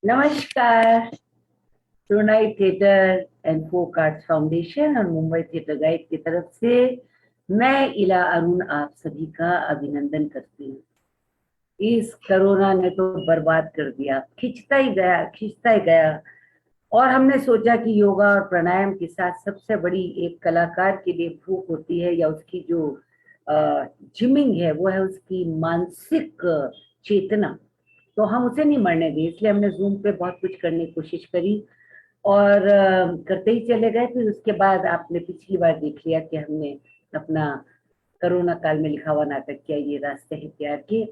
नमस्कार। Sonai theatre and folk arts foundation और Mumbai theatre guide की तरफ से मैं इला अरुण आप सभी का अभिनंदन करती हूँ। इस कोरोना ने तो बर्बाद कर दिया, खिंचता ही गया खिंचता ही गया। और हमने सोचा कि योगा और प्राणायाम के साथ सबसे बड़ी एक कलाकार के लिए भूख होती है या उसकी जो जिमिंग है वो है उसकी मानसिक चेतना। तो हम उसे नहीं मरने दें, इसलिए हमने जूम पे बहुत कुछ करने की कोशिश करी और करते ही चले गए। फिर उसके बाद आपने पिछली बार देख लिया कि हमने अपना कोरोना काल में लिखा हुआ नाटक किया, ये रास्ते हैं प्यार के।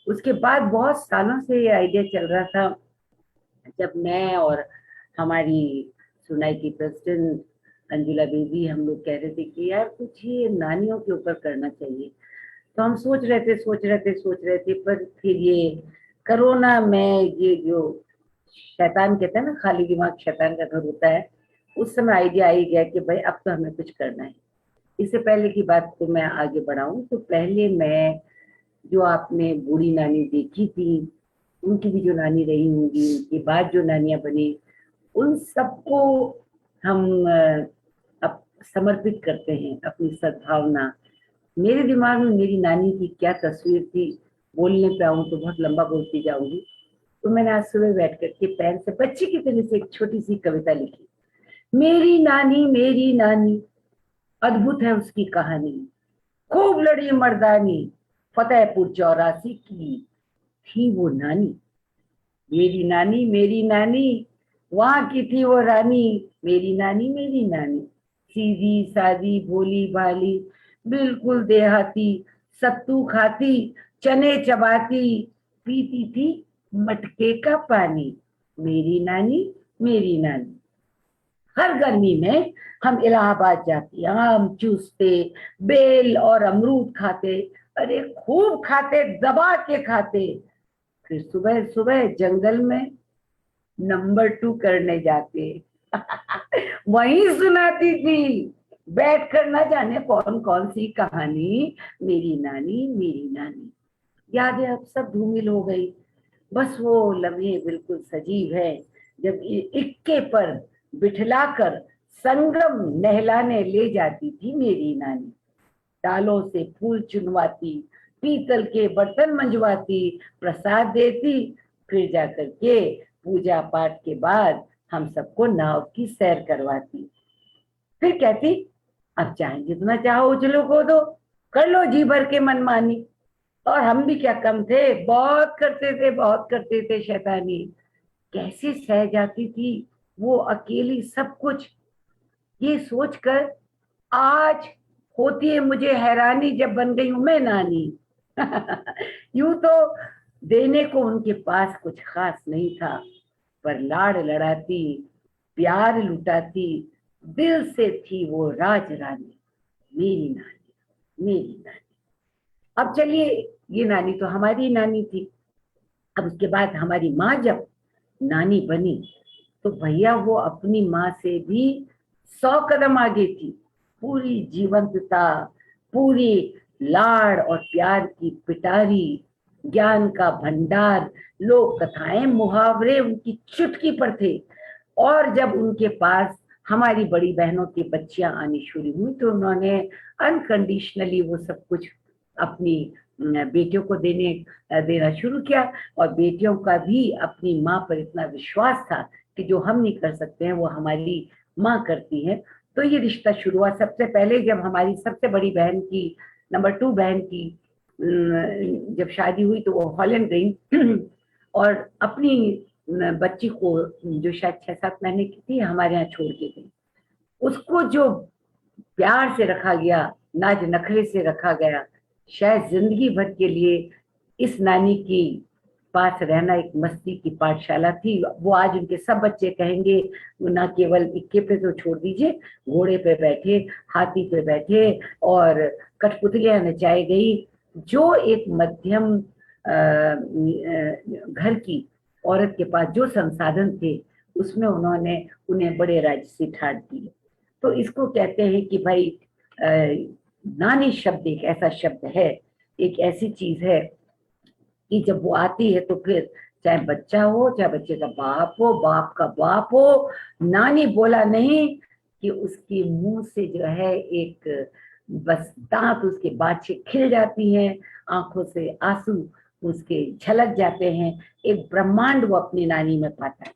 उसके बाद बहुत सालों से ये आइडिया चल रहा था, जब मैं और हमारी सुनाई की प्रेसिडेंट अंजुला बेबी हम लोग कह रहे थे कि यार कुछ ये नानियों के ऊपर करना चाहिए। तो हम सोच रहे थे, पर फिर ये कोरोना में ये जो शैतान कहते हैं ना, खाली दिमाग शैतान का घर होता है, उस समय आइडिया आ ही गया कि भाई अब तो हमें कुछ करना है। इससे पहले की बात को मैं आगे बढ़ाऊं तो पहले मैं, जो आपने बूढ़ी नानी देखी थी, उनकी भी जो नानी रही होंगी, उनके बाद जो नानियां बनी, उन सबको हम अब समर्पित करते हैं अपनी सद्भावना। मेरे दिमाग में मेरी नानी की क्या तस्वीर थी, बोलने पे आऊं तो बहुत लंबा बोलती जाऊंगी। तो मैंने आज सुबह बैठ करके पैर से बच्ची की तरह से एक छोटी सी कविता लिखी। मेरी नानी अद्भुत है उसकी कहानी, खूब लड़ी मर्दानी, फतेहपुर 84 की थी वो नानी। मेरी नानी वहां की थी वो रानी। मेरी नानी सीधी सादी भोली भाली, बिल्कुल देहाती, सत्तू खाती, चने चबाती, पीती थी मटके का पानी। मेरी नानी मेरी नानी। हर गर्मी में हम इलाहाबाद जाते, आम चूसते, बेल और अमरूद खाते, अरे खूब खाते, दबा के खाते। फिर सुबह सुबह जंगल में नंबर 2 करने जाते। वहीं सुनाती थी बैठ कर न जाने कौन कौन सी कहानी। मेरी नानी। यादें अब सब धूमिल हो गई, बस वो लम्हे बिल्कुल सजीव है जब ये इक्के पर बिठलाकर संगम नहलाने ले जाती थी मेरी नानी। डालों से फूल चुनवाती, पीतल के बर्तन मंजवाती, प्रसाद देती, फिर जाकर के पूजा पाठ के बाद हम सबको नाव की सैर करवाती। फिर कहती, अब चाहे जितना चाहो उछलो कूदो, कर लो जी भर के मनमानी। और हम भी क्या कम थे, बहुत करते थे शैतानी। कैसे सह जाती थी वो अकेली सब कुछ, ये सोचकर आज होती है मुझे हैरानी, जब बन गई हूं मैं नानी। यूं तो देने को उनके पास कुछ खास नहीं था, पर लाड़ लड़ाती, प्यार लुटाती, दिल से थी वो राज रानी। मेरी नानी। अब चलिए, ये नानी तो हमारी नानी थी। अब उसके बाद हमारी माँ जब नानी बनी, तो भैया वो अपनी माँ से भी 100 कदम आगे थी। पूरी जीवंतता, पूरी लाड़ और प्यार की पिटारी, ज्ञान का भंडार, लोक कथाएं मुहावरे उनकी चुटकी पर थे। और जब उनके पास हमारी बड़ी बहनों की बच्चियां आनी शुरू हुई तो उन्होंने अनकंडीशनली वो सब कुछ अपनी बेटियों को देना शुरू किया। और बेटियों का भी अपनी माँ पर इतना विश्वास था कि जो हम नहीं कर सकते हैं वो हमारी माँ करती है। तो ये रिश्ता शुरू हुआ। सबसे पहले जब हमारी सबसे बड़ी बहन की, नंबर 2 बहन की जब शादी हुई तो वो हॉलैंड गई और अपनी बच्ची को, जो शायद 6-7 महीने की थी, हमारे यहाँ छोड़ के गई। उसको जो प्यार से रखा गया, नाज नखरे से रखा गया, शायद जिंदगी भर के लिए इस नानी की पास रहना एक मस्ती की पाठशाला थी। वो आज उनके सब बच्चे कहेंगे, वो ना केवल इक्के पे तो छोड़ दीजिए, घोड़े पे बैठे, हाथी पे बैठे और कठपुतलियां नचाई गई। जो एक मध्यम घर की औरत के पास जो संसाधन थे, उसमें उन्होंने उन्हें बड़े राजसी ठाट दिए। तो इसको कहते हैं कि भाई नानी शब्द एक ऐसा शब्द है, एक ऐसी चीज है कि जब वो आती है तो फिर चाहे बच्चा हो, चाहे बच्चे का बाप हो, बाप का बाप हो, नानी बोला नहीं कि उसके मुंह से जो है एक बस दांत उसके बाछे खिल जाती हैं, आंखों से आंसू उसके छलक जाते हैं, एक ब्रह्मांड वो अपनी नानी में पाता है।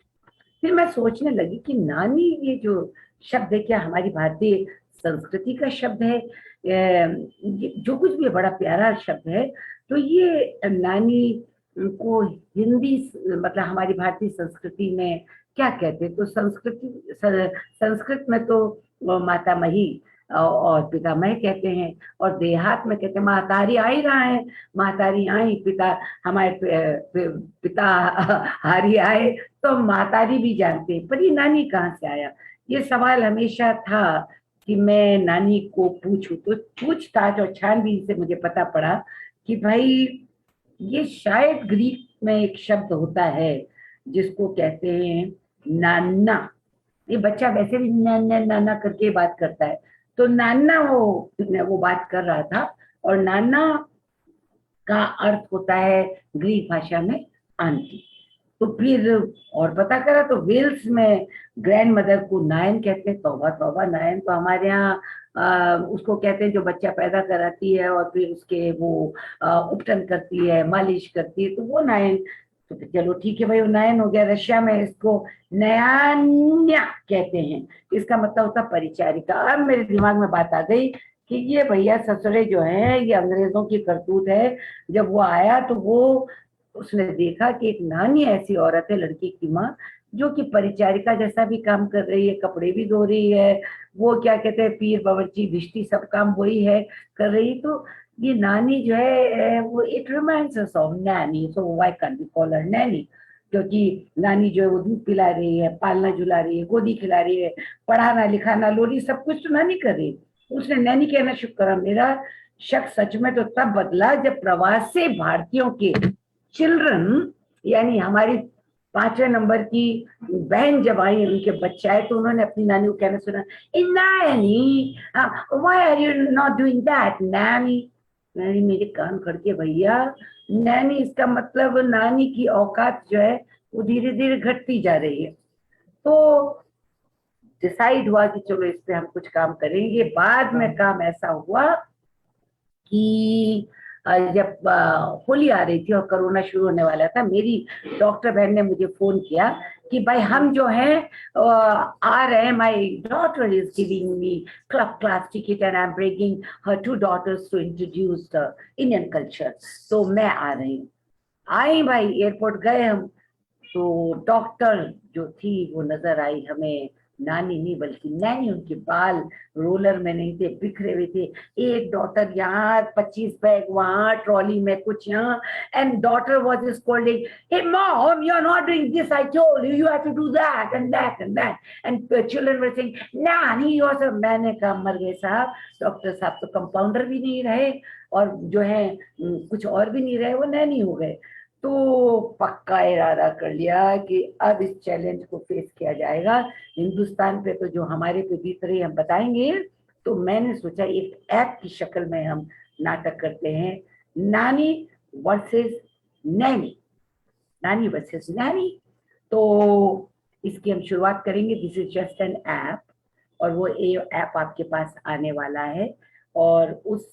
फिर मैं सोचने लगी कि नानी ये जो शब्द है क्या हमारी भारतीय संस्कृति का शब्द है? जो कुछ भी बड़ा प्यारा शब्द है। तो ये नानी को हिंदी मतलब हमारी भारतीय संस्कृति में क्या कहते हैं? तो संस्कृत में तो माता मही और पितामह कहते हैं, और देहात में कहते हैं महतारी आ ही रहा है, महतारी आई, पिता हमारे पिता हारी आए, तो महतारी भी जानते हैं। पर ये नानी कहाँ से आया? ये सवाल हमेशा था कि मैं नानी को पूछूं। तो पूछताछ और छानबीन से मुझे पता पड़ा कि भाई ये शायद ग्रीक में एक शब्द होता है जिसको कहते हैं नाना। ये बच्चा वैसे भी नाना नाना करके बात करता है, तो नाना वो बात कर रहा था। और नाना का अर्थ होता है ग्रीक भाषा में आंटी। तो फिर और पता करा तो वेल्स में ग्रैंड मदर को नायन कहते हैं। तौबा तौबा, नायन तो हमारे यहाँ उसको कहते हैं जो बच्चा पैदा कराती है और फिर उसके वो उपटन करती है, मालिश करती है, तो वो नायन। तो फिर चलो ठीक है भाई, वो नायन हो गया। रशिया में इसको नयान्या कहते हैं, इसका मतलब होता परिचारिका। अब मेरे दिमाग में बात आ गई कि ये भैया ससुरे जो है ये अंग्रेजों की करतूत है। जब वो आया तो वो उसने देखा कि एक नानी ऐसी औरत है, लड़की की माँ, जो कि परिचारिका जैसा भी काम कर रही है, कपड़े भी धो रही है, वो क्या कहते हैं पीर बावर्ची भिश्ती सब काम वही है कर रही। तो ये नानी जो है वो it reminds us of nanny, so why can't we call her nanny? क्योंकि नानी जो है वो दूध पिला रही है, पालना झुला रही है, गोदी खिला रही है, पढ़ाना लिखाना लोरी सब कुछ तो नानी कर रही है। उसने नैनी कहना शुरू करा। मेरा शक सच में तो तब बदला जब प्रवासी भारतीयों के चिल्ड्रन, यानी हमारी 5वें नंबर की बहन जब आई, उनके बच्चे आए, तो उन्होंने अपनी नानी को कहना सुना, nani why are you not doing that nanny? नानी मेरे कान खड़के भैया, नैनी इसका मतलब नानी की औकात जो है वो धीरे धीरे घटती जा रही है। तो डिसाइड हुआ कि चलो इस पे हम कुछ काम करेंगे। बाद में काम ऐसा हुआ कि जब होली आ रही थी और कोरोना शुरू होने वाला था, मेरी डॉक्टर बहन ने मुझे फोन किया कि भाई हम जो हैं आ रहे हैं, my daughter is giving me club class ticket and I am bringing her 2 daughters to introduce the Indian culture, तो मैं आ रही हूँ। आई भाई, एयरपोर्ट गए हम, तो डॉक्टर जो थी वो नजर आई हमें नानी नहीं बल्कि नैनी। उनके बाल रोलर में नहीं थे, बिखरे हुए थे, एक डॉटर यहाँ, 25 बैग वहां ट्रॉली में, कुछ यहाँ। And daughter was scolding, hey mom you are not doing this, I told you you have to do that and that and that. And children were saying nani you are. मैंने कहा मर गए साहब, doctor साहब तो कंपाउंडर भी नहीं रहे और जो है कुछ और भी नहीं रहे, वो नैनी हो गए। तो पक्का इरादा कर लिया कि अब इस चैलेंज को फेस किया जाएगा। हिंदुस्तान पे तो जो हमारे पे बीत रही हम बताएंगे। तो मैंने सोचा एक ऐप की शक्ल में हम नाटक करते हैं, नानी वर्सेस नैनी, नानी वर्सेस नैनी। तो इसकी हम शुरुआत करेंगे। This is just an app, और वो ऐप आपके पास आने वाला है। और उस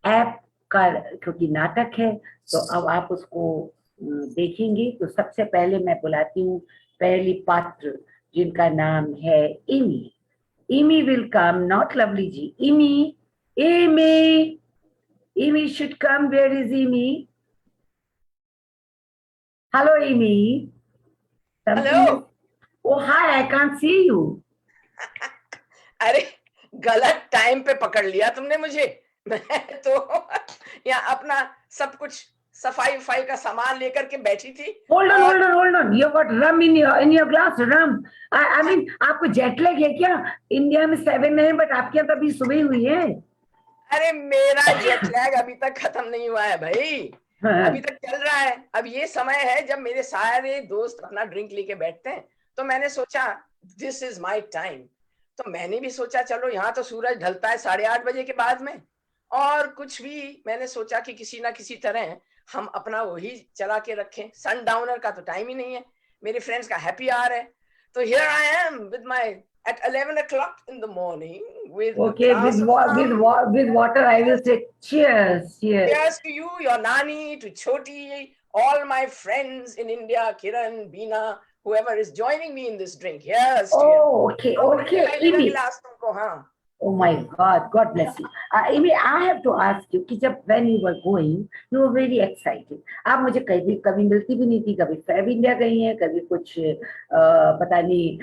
ऐप का क्योंकि नाटक है, तो अब आप उसको देखेंगे। तो सबसे पहले मैं बुलाती हूँ पहली पात्र, जिनका नाम है Amy. Amy will come, not Lovely ji, Amy, Amy, Amy should come. Where is Amy? Hello Amy, hello. Something. Oh hi, I can't see you. अरे गलत टाइम पे पकड़ लिया तुमने मुझे। मैं तो यहाँ अपना सब कुछ सफाई वफाई का सामान लेकर के बैठी थी। Hold on, और hold on, hold on. You got rum in your glass, rum. I mean, आपको जेट लैग है क्या? इंडिया में 7 है, बट आपके यहाँ तो अभी सुबह हुई है। अरे मेरा जेट लैग अभी तक खत्म नहीं हुआ है भाई, अभी हाँ, तक चल रहा है। अब ये समय है जब मेरे सारे दोस्त अपना ड्रिंक लेके बैठते हैं, तो मैंने सोचा दिस इज माय टाइम। तो मैंने भी सोचा चलो यहाँ तो सूरज ढलता है 8:30 बजे के बाद में, और कुछ भी मैंने सोचा कि किसी ना किसी तरह हम अपना वही चला के रखें। सनडाउनर का तो टाइम ही नहीं है, मेरे फ्रेंड्स का हैप्पी आवर है। तो here I am with my at 11 o'clock in the morning with a Okay, glass of rum. with water, I will say cheers, cheers. Cheers to you, your nani, to Choti, all my friends in India, Kiran, Beena, whoever is joining me in this drink. Here's to you. Oh, okay, okay, मेरा Amy. गिलास तुमको, हाँ। Oh my God, God bless you. Amy, I have to ask you कि जब when you were going, you were very excited. आप मुझे कभी कभी मिलती भी नहीं थी, कभी फैब इंडिया गई हैं, कभी कुछ पता नहीं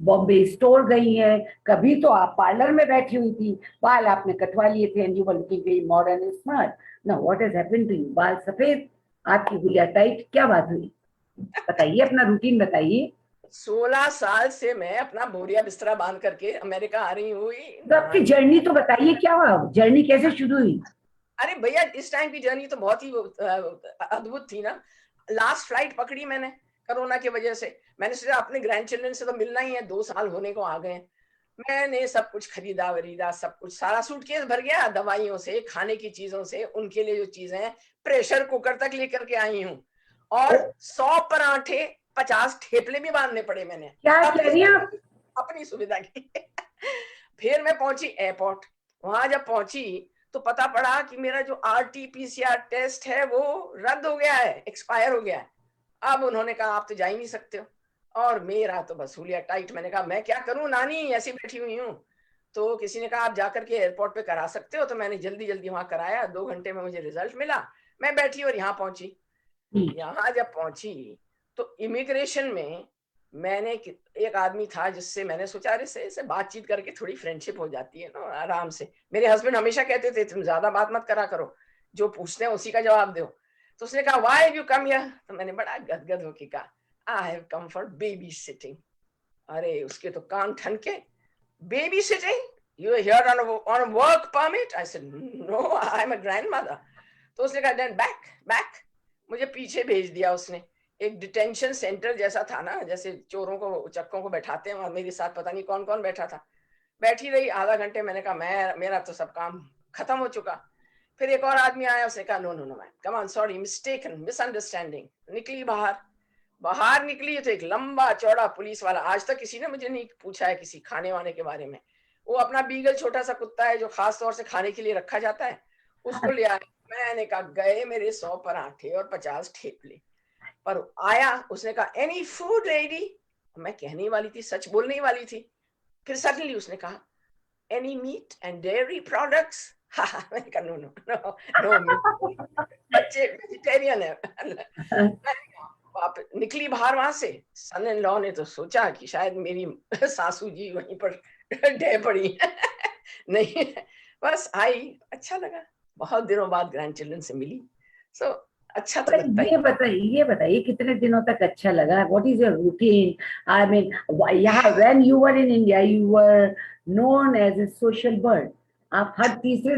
बॉम्बे स्टोर गई हैं, कभी तो आप पार्लर में बैठी हुई थी, बाल आपने कटवा लिए थे, and you were looking very modern and smart. Now what has happened to you? बाल सफेद, आपकी गुलिया टाइट, क्या बात हुई? बताइए, अपना रूटीन बताइए। 16 साल से मैं अपना बोरिया बिस्तरा बांध करके अमेरिका आ रही हूँ। तो आपकी जर्नी तो बताइए, क्या हुआ, जर्नी कैसे शुरू हुई? अरे भैया, इस टाइम की जर्नी तो बहुत ही अद्भुत थी ना। लास्ट फ्लाइट पकड़ी मैंने कोरोना की वजह से। मैंने सोचा अपने ग्रैंड चिल्ड्रन से तो मिलना ही है, 2 साल होने को आ गए। मैंने सब कुछ खरीदा वरीदा, सब कुछ, सारा सूटकेस भर गया, दवाइयों से, खाने की चीजों से, उनके लिए जो चीजें हैं, प्रेशर कुकर तक लेकर के आई हूँ। और 100 पराठे, 50 ठेपले भी बांधने पड़े मैंने, क्या कह रही हैं आप? अपनी सुविधा की। फिर मैं पहुंची एयरपोर्ट। वहां जब पहुंची तो पता पड़ा कि मेरा जो RT-PCR टेस्ट है वो रद्द हो गया है, एक्सपायर हो गया है। अब उन्होंने कहा आप तो जा ही नहीं सकते हो। और मेरा तो बस हुलिया टाइट। मैंने कहा मैं क्या करूं नानी, ऐसी बैठी हुई हूँ। तो किसी ने कहा आप जाकर के एयरपोर्ट पे करा सकते हो। तो मैंने जल्दी जल्दी वहां कराया, 2 घंटे में मुझे रिजल्ट मिला। मैं बैठी और यहाँ पहुंची। यहाँ जब पहुंची तो इमिग्रेशन में मैंने एक आदमी था जिससे मैंने सोचा अरे से बातचीत करके थोड़ी फ्रेंडशिप हो जाती है ना आराम से। मेरे हस्बैंड हमेशा कहते थे तुम ज्यादा बात मत करा करो, जो पूछते हैं उसी का जवाब दो। तो उसने कहा why have you come here? तो मैंने बड़ा गदगद होके कहा I have come for baby sitting. अरे उसके तो कान ठनके, baby sitting, you are here on work permit? I said no, I am a grandmother. तो उसने कहा देन बैक बैक। मुझे पीछे भेज दिया उसने। एक डिटेंशन सेंटर जैसा था ना, जैसे चोरों को, चक्कों को बैठाते हैं, और मेरे साथ पता नहीं कौन कौन बैठा था। बैठी रही आधा घंटे। मैंने कहा मेरा तो सब काम खत्म हो चुका। फिर एक और आदमी आया, उसने कहा no no no ma'am, come on, sorry, mistaken, misunderstanding. निकली बाहर निकली तो एक लंबा चौड़ा पुलिस वाला। आज तक किसी ने मुझे नहीं पूछा है किसी खाने वाने के बारे में। वो अपना बीगल छोटा सा कुत्ता है जो खास तौर से खाने के लिए रखा जाता है, उसको ले आया। मैंने कहा गए मेरे 100 पराठे और 50 ठेपले। पर आया, उसने कहा एनी फूड लेडी? मैं कहने वाली थी, सच बोलने वाली थी। फिर सडनली उसने कहा any meat and dairy products? मैंने कहा no no no no meat, बच्चे वेजिटेरियन है। निकली बाहर वहां से। सन इन लॉ ने तो सोचा कि शायद मेरी सासू जी वहीं पर ढह पड़ी। नहीं, बस आई, अच्छा लगा। बहुत दिनों बाद ग्रैंड चिल्ड्रन से मिली। सो अच्छा तो लगता है। ये बताइए कितने दिनों तक अच्छा लगा? What is your routine? I mean, यहाँ when you were in India you were known as a social bird. आप हर तीसरे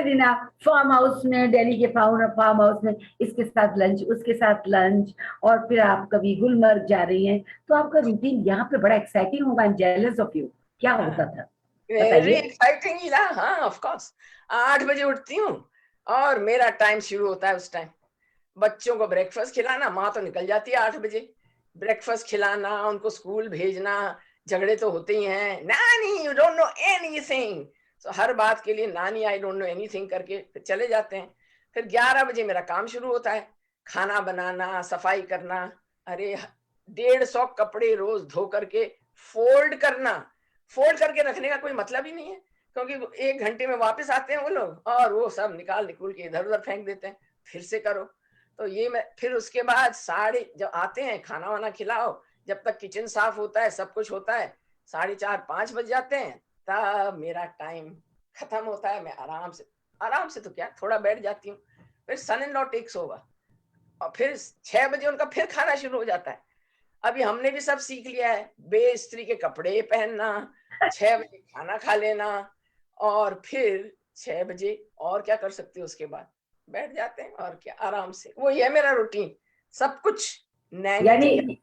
दिन आप फार्म हाउस में, दिल्ली के फार्म हाउस में, इसके साथ लंच, उसके साथ लंच, और फिर आप कभी गुलमर्ग जा रही हैं। तो आपका रूटीन यहाँ पे बड़ा एक्साइटिंग होगा। I am jealous of you. क्या होता था वेरी बताइए। एक्साइटिंग ही रहा। हाँ ऑफ कोर्स। 8 बजे उठती हूँ और मेरा टाइम शुरू होता है उस टाइम। बच्चों को ब्रेकफास्ट खिलाना, माँ तो निकल जाती है 8 बजे। ब्रेकफास्ट खिलाना, उनको स्कूल भेजना। झगड़े तो होते ही हैं, नानी यू डोंट नो एनीथिंग। तो हर बात के लिए नानी आई डोंट नो एनीथिंग करके फिर चले जाते हैं। फिर 11 बजे मेरा काम शुरू होता है, खाना बनाना, सफाई करना। अरे 150 कपड़े रोज धो करके फोल्ड करना। फोल्ड करके रखने का कोई मतलब ही नहीं है, क्योंकि 1 घंटे में वापस आते हैं वो लोग और वो सब निकाल के इधर उधर फेंक देते हैं। फिर से करो। तो ये मैं फिर उसके बाद जब आते हैं खाना वाना खिलाओ, जब तक किचन साफ होता है, सब कुछ होता है, 4:30-5 बज जाते हैं। तब मेरा टाइम खत्म होता है। मैं आराम से तो क्या, थोड़ा बैठ जाती हूँ। फिर सन इन लॉ टेक्स ओवर और फिर 6 बजे उनका फिर खाना शुरू हो जाता है। अभी हमने भी सब सीख लिया है, बेइस्त्री के कपड़े पहनना, 6 बजे खाना खा लेना, और फिर 6 बजे और क्या कर सकते हो, उसके बाद बैठ जाते हैं और क्या, आराम से। वो ये मेरा रूटीन, सब कुछ नैनी यानी तैयार।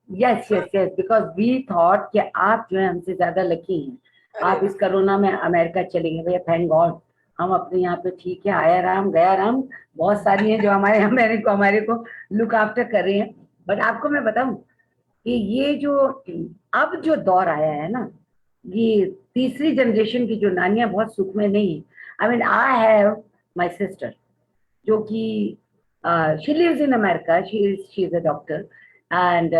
Yes yes yes, because we thought कि आप जो है हमसे ज्यादा लकी हैं। आप अरे इस कोरोना में अमेरिका चले गए भैया, थैंक गॉड। हम अपने यहाँ पे ठीक है, आया राम गया राम, बहुत सारी हैं जो हमारे को लुक आफ्टर कर रही हैं। बट आपको मैं बताऊं कि ये जो अब जो दौर आया है ना, ये तीसरी जनरेशन की जो नानियां बहुत सुख में नहीं है। I mean I have my sister जो कि she lives in America, she is a doctor, and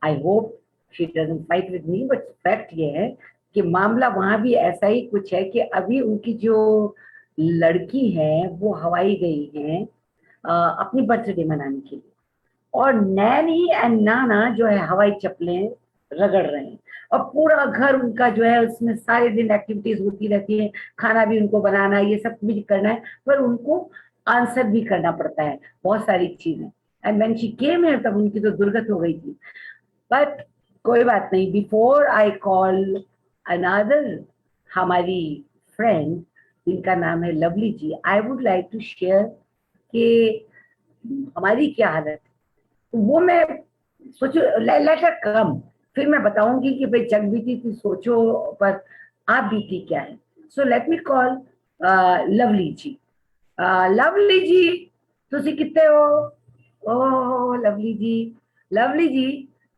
I hope she doesn't fight with me, but fact ये है कि मामला वहां भी ऐसा ही कुछ है कि अभी उनकी जो लड़की है वो हवाई गई है अपनी बर्थडे मनाने के लिए, और नैनी एंड नाना जो है हवाई चप्पलें रगड़ रहे हैं, और पूरा घर उनका जो है उसमें सारे दिन एक्टिविटीज होती रहती है, खाना भी उनको बनाना है, ये सब भी करना है, पर उनको आंसर भी करना पड़ता है बहुत सारी चीजें। And when she came here तब उनकी तो दुर्गत हो गई थी। बट कोई बात नहीं, बिफोर आई कॉल अनदर हमारी फ्रेंड जिनका नाम है Lovely ji, I would like to share कि हमारी क्या हालत है। तो वो मैं सोचो, लेट हर कम, फिर मैं बताऊंगी कि भाई जग बीती थी सोचो पर आप बीती क्या है। So let me call Lovely ji. Lovely ji, तुसी कितने हो? ओह लवली जी, लवली जी,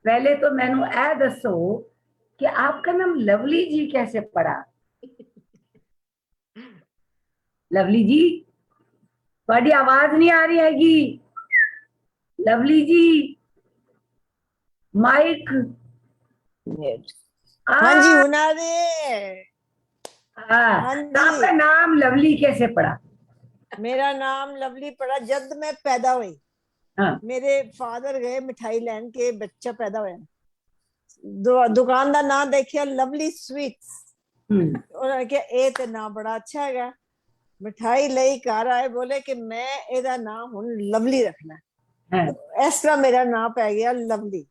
पहले तो मैनू ए दसो कि आपका नाम लवली जी कैसे पड़ा? लवली जी, ਤੁਹਾਡੀ आवाज नहीं आ रही हैगी। लवली जी, माइक। हाँ जी आ, हुना रे। हाँ तो आपका जी, नाम लवली कैसे पड़ा? मेरा नाम लवली पड़ा जब मैं पैदा हुई। हाँ। मेरे फादर गए मिठाई लैन के, बच्चा पैदा होया, दुकान का नाम देखिया लवली स्वीट्स, हम्म। उन्होंने कहा ए ते नाम बड़ा अच्छा है। मिठाई लई घर आए, बोले कि मैं एदा नाम हुन लवली रखना है। हाँ। तो इस तरह मेरा नाम पै गया लवली।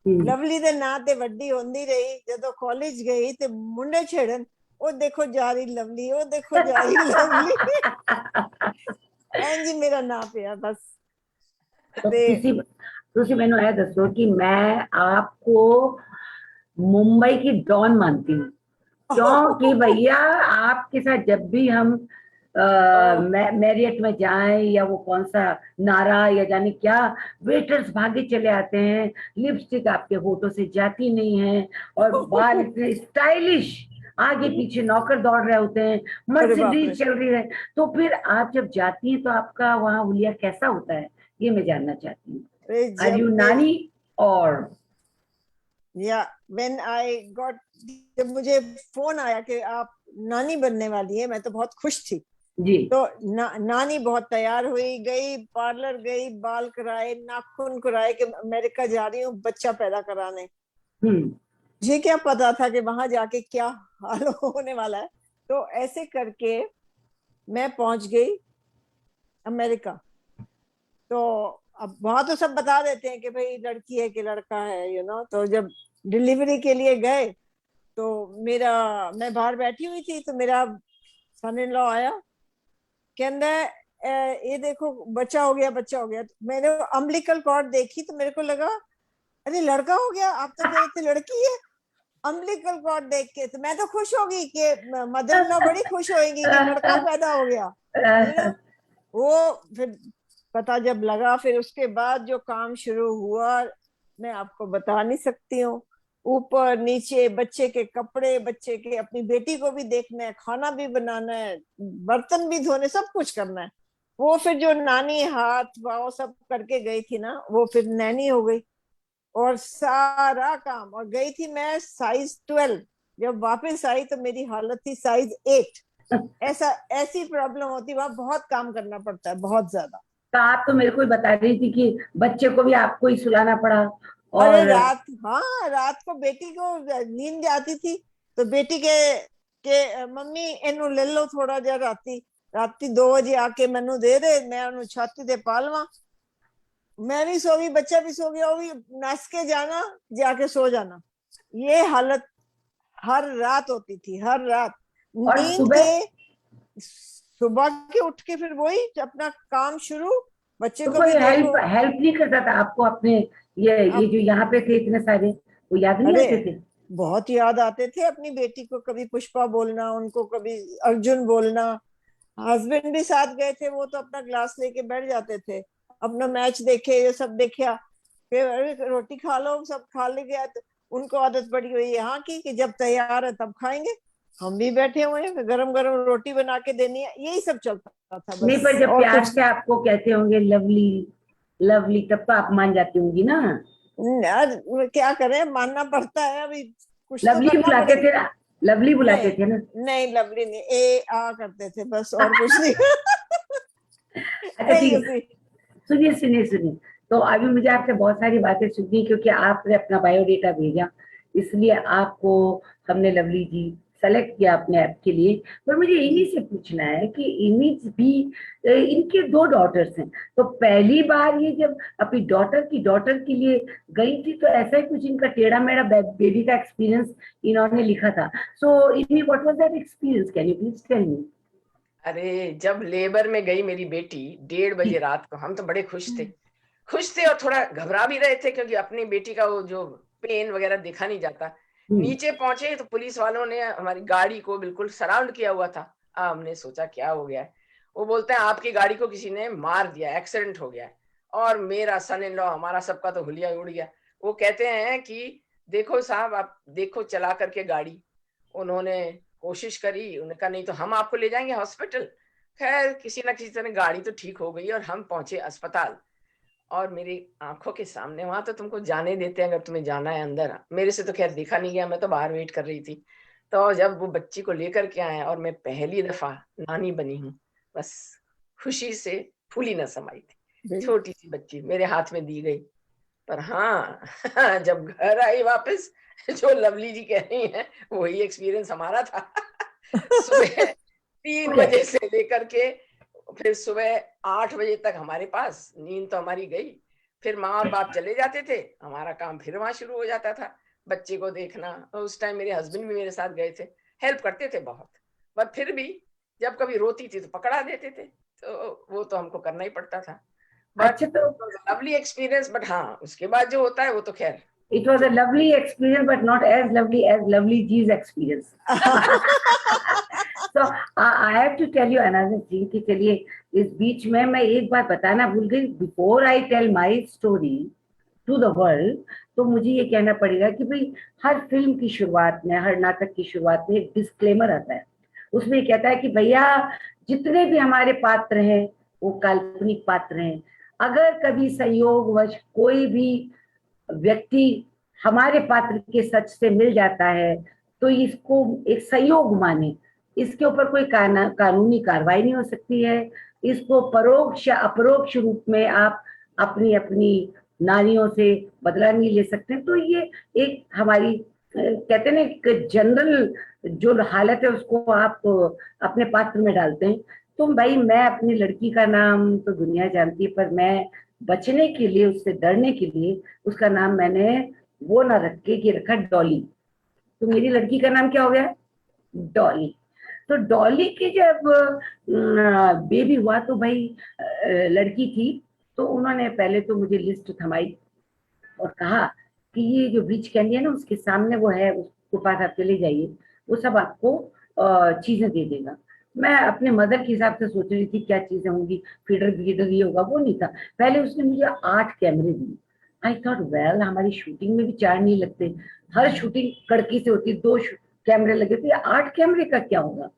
हम्म। लवली दे नां ते वड्डी होंदी रही, जदों कॉलेज गई ते मुंडे छेड़न, ओ देखो जा रही लवली, ओ देखो जा रही लवली। इंज मेरा नाम पिया बस। तो ते तुसी मैनू ये दसो कि मैं आपको मुंबई की डॉन मानती हूँ, क्योंकि भैया आपके साथ जब भी हम मैरियट में जाएं या वो कौन सा नारा या जाने क्या, वेटर्स भागे चले आते हैं, लिपस्टिक आपके होठों से जाती नहीं है, और बाल इतने स्टाइलिश, आगे पीछे नौकर दौड़ रहे होते हैं, अरे बाप रे। मर्सिडीज चल रही है। तो फिर आप जब जाती हैं तो आपका वहां हुलिया कैसा होता है, ये मैं जानना चाहती हूँ। अरे आर जब यू मेरी नानी और? या व्हेन आई गॉट, जब मुझे फोन आया कि आप नानी बनने वाली है, मैं तो बहुत खुश थी। जी। तो नानी बहुत तैयार हुई, गई पार्लर, गई बाल कराए, नाखून कराए कि अमेरिका जा रही हूँ बच्चा पैदा कराने। हम्म। मुझे क्या पता था कि वहां जाके क्या हाल होने वाला है। तो ऐसे करके मैं पहुंच गई अमेरिका। तो अब वहां तो सब बता देते हैं कि भाई लड़की है कि लड़का है, तो जब डिलीवरी के लिए गए तो मेरा, मैं बाहर बैठी हुई थी तो मेरा सन इन लॉ आया, कहता है ये देखो बच्चा हो गया, बच्चा हो गया। तो मैंने अम्बिलिकल कॉर्ड देखी तो मेरे को लगा अरे लड़का हो गया, आप तो कह रहे थे लड़की है। अम्बिलिकल कॉर्ड देख के तो मैं तो खुश हो गई कि मदर इन लॉ बड़ी खुश होएंगी कि लड़का पैदा हो गया। वो फिर पता जब लगा, फिर उसके बाद जो काम शुरू हुआ मैं आपको बता नहीं सकती हूँ। ऊपर नीचे बच्चे के कपड़े, बच्चे के, अपनी बेटी को भी देखना है, खाना भी बनाना है, बर्तन भी धोने, सब कुछ करना है। वो फिर जो नानी हाथ पाँव सब करके गई थी ना, वो फिर नैनी हो गई और सारा काम। और गई थी मैं साइज 12, जब वापस आई तो मेरी हालत थी साइज 8। ऐसा, ऐसी प्रॉब्लम होती, वहां बहुत काम करना पड़ता है, बहुत ज्यादा। तो आप तो मेरे को ही बता रही थी कि बच्चे को भी आपको ही सुलाना पड़ा। अरे और रात, हाँ रात को बेटी को नींद आती थी तो बेटी के मम्मी इनू ले लो थोड़ा जा, राती राती 2 बजे आके मैनू दे दे, मैं उन्हें छाती ते पा लवां। मैं भी सो गई, बच्चा भी सो गया, वो भी नस के जाना, जाके सो जाना। ये हालत हर रात होती थी, हर रात और नींद के। सुबह सुबह के उठ के फिर वही अपना काम शुरू, बच्चे तो को कोई भी हेल्प देखो। हेल्प नहीं करता था आपको अपने, ये अब जो यहाँ पे थे इतने सारे, वो याद नहीं अरे आते थे? बहुत याद आते थे अपनी बेटी को, कभी पुष्पा बोलना उनको, कभी अर्जुन बोलना। हस्बैंड भी साथ गए थे, वो तो अपना ग्लास लेके बैठ जाते थे, अपना मैच देखे, ये सब देखा। फिर अरे रोटी खा लो, सब खा ले गया तो उनको आदत पड़ी हुई यहाँ की कि जब तैयार है तब खाएंगे। हम भी बैठे हुए हैं, गरम गरम रोटी बना के देनी है, यही सब चलता था नहीं, पर बस, जब और प्यार कुछ से आपको कहते होंगे लवली लवली, तब तो आप मान जाती होंगी ना। यार क्या करें, मानना पड़ता है, अभी कुछ तो लवली करना बुलाते पड़ेगा। थे ना, लवली बुलाते नहीं, थे ना। नहीं लवली नहीं, ए आ करते थे बस, और कुछ नहीं। अच्छा ठीक यही है, उसी। सुनिए सुनिए सुनिए। तो अभी मुझे आपसे बहुत सारी बातें सुननी, क्योंकि आपने अपना बायोडेटा भेजा, इसलिए आपको हमने लवली जी सेलेक्ट किया अपने ऐप के लिए। पर मुझे इन्हीं से पूछना है कि इन्हीं भी इनके दो डॉटर्स हैं, तो पहली बार ये जब अपनी डॉटर के लिए गई थी, तो ऐसा ही कुछ इनका टेढ़ा मेढ़ा बेबी का एक्सपीरियंस इन्होंने लिखा था। सो इनमी what was that experience, can you please tell me? अरे जब लेबर में गई मेरी बेटी 1:30 बजे रात को, हम तो बड़े खुश थे और थोड़ा घबरा भी रहे थे, क्योंकि अपनी बेटी का वो जो पेन वगैरह देखा नहीं जाता। नीचे पहुंचे तो पुलिस वालों ने हमारी गाड़ी को बिल्कुल सराउंड किया हुआ था। हमने सोचा क्या हो गया है। वो बोलते हैं आपकी गाड़ी को किसी ने मार दिया, एक्सीडेंट हो गया है। और मेरा सन इन लॉ, हमारा सबका तो हुलिया उड़ गया। वो कहते हैं कि देखो साहब, आप देखो चला करके गाड़ी। उन्होंने कोशिश करी, उन्होंने कहा नहीं तो हम आपको ले जाएंगे हॉस्पिटल। खैर किसी ना किसी तरह गाड़ी तो ठीक हो गई और हम पहुंचे अस्पताल। और मेरी आंखों के सामने, वहां तो तुमको जाने देते हैं अगर तुम्हें जाना है अंदर, मेरे से तो खैर देखा नहीं गया, मैं तो बाहर वेट कर रही थी। तो जब वो बच्ची को लेकर के आए और मैं पहली दफा नानी बनी हूँ, बस खुशी से फूली न समाई थी। छोटी सी बच्ची मेरे हाथ में दी गई। पर हाँ, जब घर आई वापस, जो लवली जी कह रही हैं वही एक्सपीरियंस हमारा था। सुबह 3 बजे से लेकर के फिर सुबह 8 बजे तक हमारे पास, नींद तो हमारी गई। फिर माँ और बाप चले जाते थे, हमारा काम फिर वहां शुरू हो जाता था, बच्चे को देखना। और उस टाइम मेरे हस्बैंड भी मेरे साथ गए थे, हेल्प करते थे बहुत। पर फिर भी जब कभी रोती थी तो पकड़ा देते थे, तो वो तो हमको करना ही पड़ता था। बट अच्छा, तो लवली एक्सपीरियंस। बट हाँ, उसके बाद जो होता है वो तो खैर it was a जो lovely experience, but not as lovely as Lovely G's experience. So I have to tell you another thing कि चलिए, इस बीच में मैं एक बात बताना भूल गई। Before I tell my story to the world, तो मुझे ये कहना पड़ेगा कि भाई, हर फिल्म की शुरुआत में, हर नाटक की शुरुआत में एक डिस्क्लेमर आता है। उसमें ये कहता है कि भैया, जितने भी हमारे पात्र हैं वो काल्पनिक पात्र हैं। अगर कभी संयोगवश कोई भी व्यक्ति हमारे पात्र के सच से मिल जाता है, तो इसको एक संयोग माने। इसके ऊपर कोई कानूनी कार्रवाई नहीं हो सकती है। इसको परोक्ष या अपरोक्ष रूप में आप अपनी अपनी नारियों से बदला नहीं ले सकते। तो ये एक हमारी कहते हैं ना, एक जनरल जो हालत है उसको आप अपने पात्र में डालते हैं। तो भाई, मैं अपनी लड़की का नाम तो दुनिया जानती है, पर मैं बचने के लिए, उससे डरने के लिए, उसका नाम मैंने वो ना रख के कि रखा डॉली। तो मेरी लड़की का नाम क्या हो गया? डॉली। तो डॉली की जब बेबी हुआ, तो भाई लड़की थी, तो उन्होंने पहले तो मुझे लिस्ट थमाई और कहा कि ये जो ब्रिज कैंडी है ना, उसके सामने वो है, उसके पास आप चले जाइए, वो सब आपको चीजें दे देगा। मैं अपने मदर के हिसाब से सोच रही थी क्या चीजें होंगी, फीडर ग्रीडर ये होगा, वो नहीं था। पहले उसने मुझे 8 कैमरे दिए। आई थॉट वेल, हमारी शूटिंग में भी 4 नहीं लगते, हर शूटिंग कड़की से होती, 2 कैमरे लगे थे, 8 कैमरे का क्या होगा?